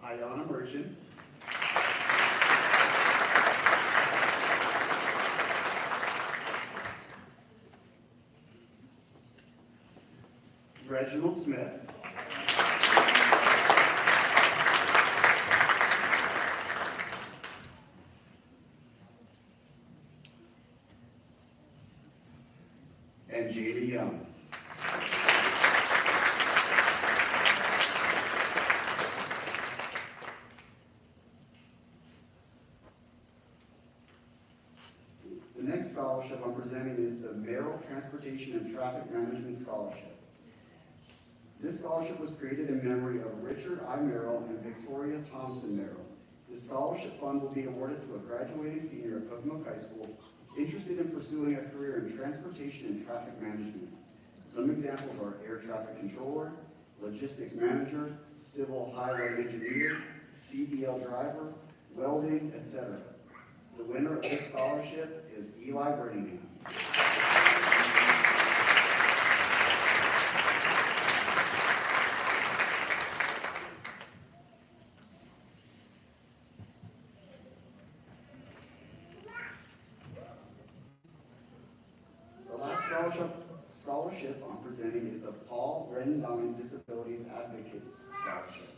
Ayana Merchant. Reginald Smith. And Jada Young. The next scholarship I'm presenting is the Merrill Transportation and Traffic Management Scholarship. This scholarship was created in memory of Richard I. Merrill and Victoria Thompson Merrill. The scholarship fund will be awarded to a graduating senior at Pocomoke High School interested in pursuing a career in transportation and traffic management. Some examples are air traffic controller, logistics manager, civil highway engineer, CDL driver, welding, etc. The winner of this scholarship is Eli Brittingham. The last scholarship I'm presenting is the Paul Rendine Disabilities Advocates Scholarship.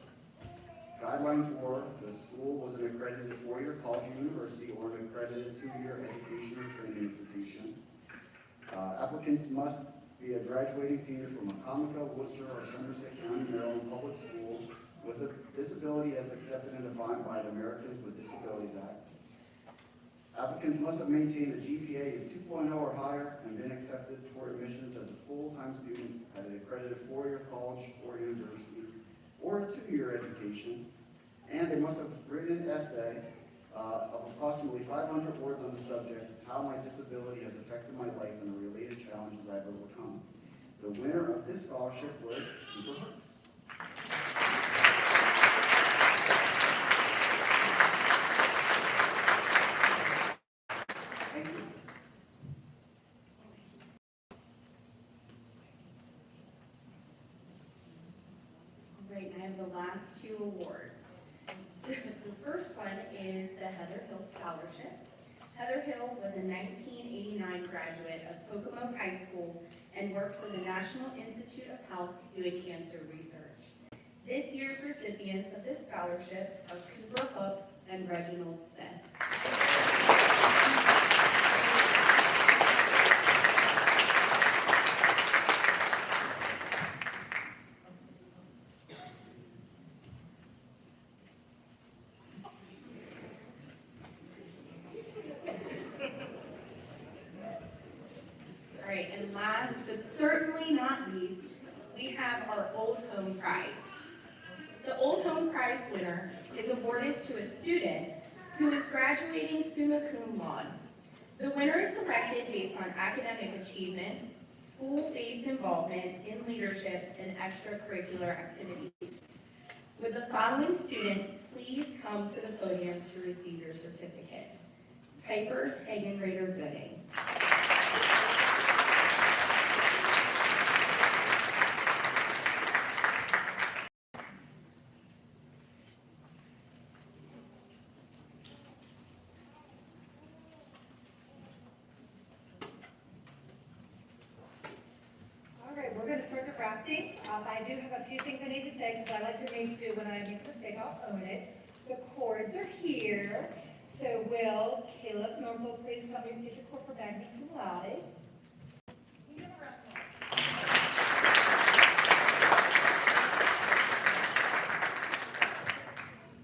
Guidelines were the school was an accredited four-year college or university or an accredited two-year education or training institution. Applicants must be a graduating senior from Wacomico, Worcester, or Somerset County, Maryland public school with a disability as accepted and defined by the Americans with Disabilities Act. Applicants must have maintained a GPA of 2.0 or higher and been accepted for admissions as a full-time student at an accredited four-year college or university or a two-year education, and they must have written an essay of approximately 500 words on the subject, how my disability has affected my life and the related challenges I've overcome. The winner of this scholarship was Cooper Hooks. Thank you. Great, I have the last two awards. The first one is the Heather Hill Scholarship. Heather Hill was a 1989 graduate of Pocomoke High School and worked for the National Institute of Health doing cancer research. This year's recipients of this scholarship are Cooper Hooks and Reginald Smith. All right, and Home Prize. The Old Home Prize winner is awarded to a student who is graduating summa cum laude. The winner is selected based on academic achievement, school-based involvement in leadership, and extracurricular activities. Would the following student please come to the podium to receive your certificate? Piper Hagen-Rader Gooding. All right, we're going to start to wrap things up. I do have a few things I need to say because I like to do when I make a mistake, I'll own it. The cords are here. So will Caleb Norfolk please come here and get your cord for magna cum laude?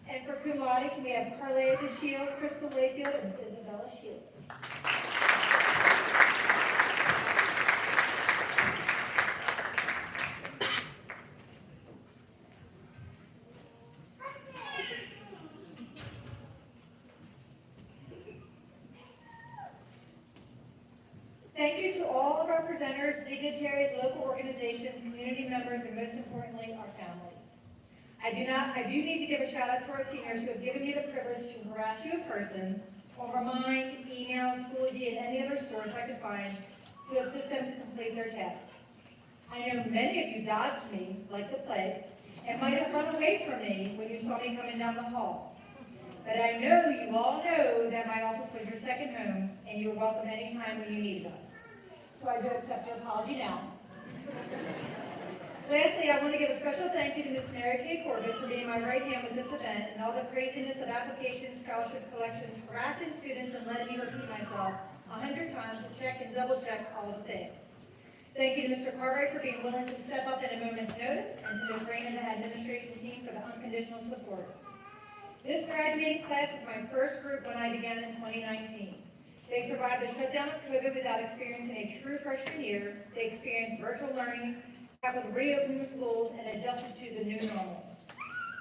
And for cum laude, can we have Carlea DeShield, Crystal Layfield, and Isabella Shield? Thank you to all of our presenters, dignitaries, local organizations, community members, and most importantly, our families. I do need to give a shout out to our seniors who have given me the privilege to harass you in person or remind, email, Schoology, and any other source I could find to assist them to complete their tasks. I know many of you dodged me like the plague and might have run away from me when you saw me coming down the hall. But I know you all know that my office was your second home and you're welcome anytime when you needed us. So I do accept your apology now. Lastly, I want to give a special thank you to Ms. Mary Kay Corbett for being my right hand with this event and all the craziness of applications, scholarship collections, harassing students, and letting me repeat myself 100 times to check and double check all the things. Thank you to Mr. Cartwright for being willing to step up at a moment's notice, and to Ms. Rain and the administration team for the unconditional support. This graduating class is my first group when I began in 2019. They survived the shutdown of COVID without experiencing a true freshman year. They experienced virtual learning, tackled reopening schools, and adjusted to the new normal.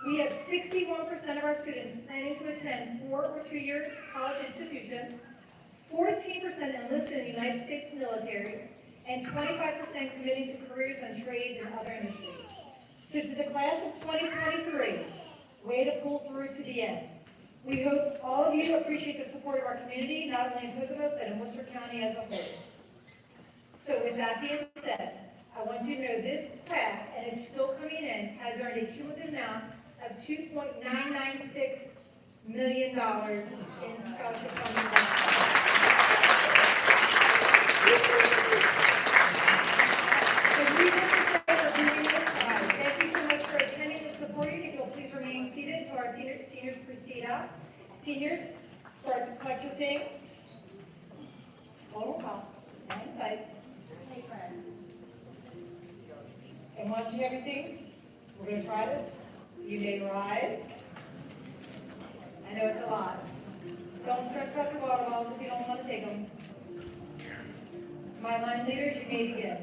We have 61% of our students planning to attend 4 or 2-year college institution, 14% enlisted in the United States military, and 25% committing to careers in trades and other industries. So to the class of 2023, way to pull through to the end. We hope all of you appreciate the support of our community, not only in Pocomoke, but in Worcester County as a whole. So with that being said, I want you to know this class, and it's still coming in, has earned a cumulative amount of $2.996 million in scholarship funding. Thank you so much for attending and supporting. If you'll please remain seated until our seniors proceed up. Seniors, start to collect your things. Hold on, hang tight. And once you have your things, we're going to try this. You may rise. I know it's a lot. Don't stress out your water bottles if you don't want to take them. My line leaders, you may begin.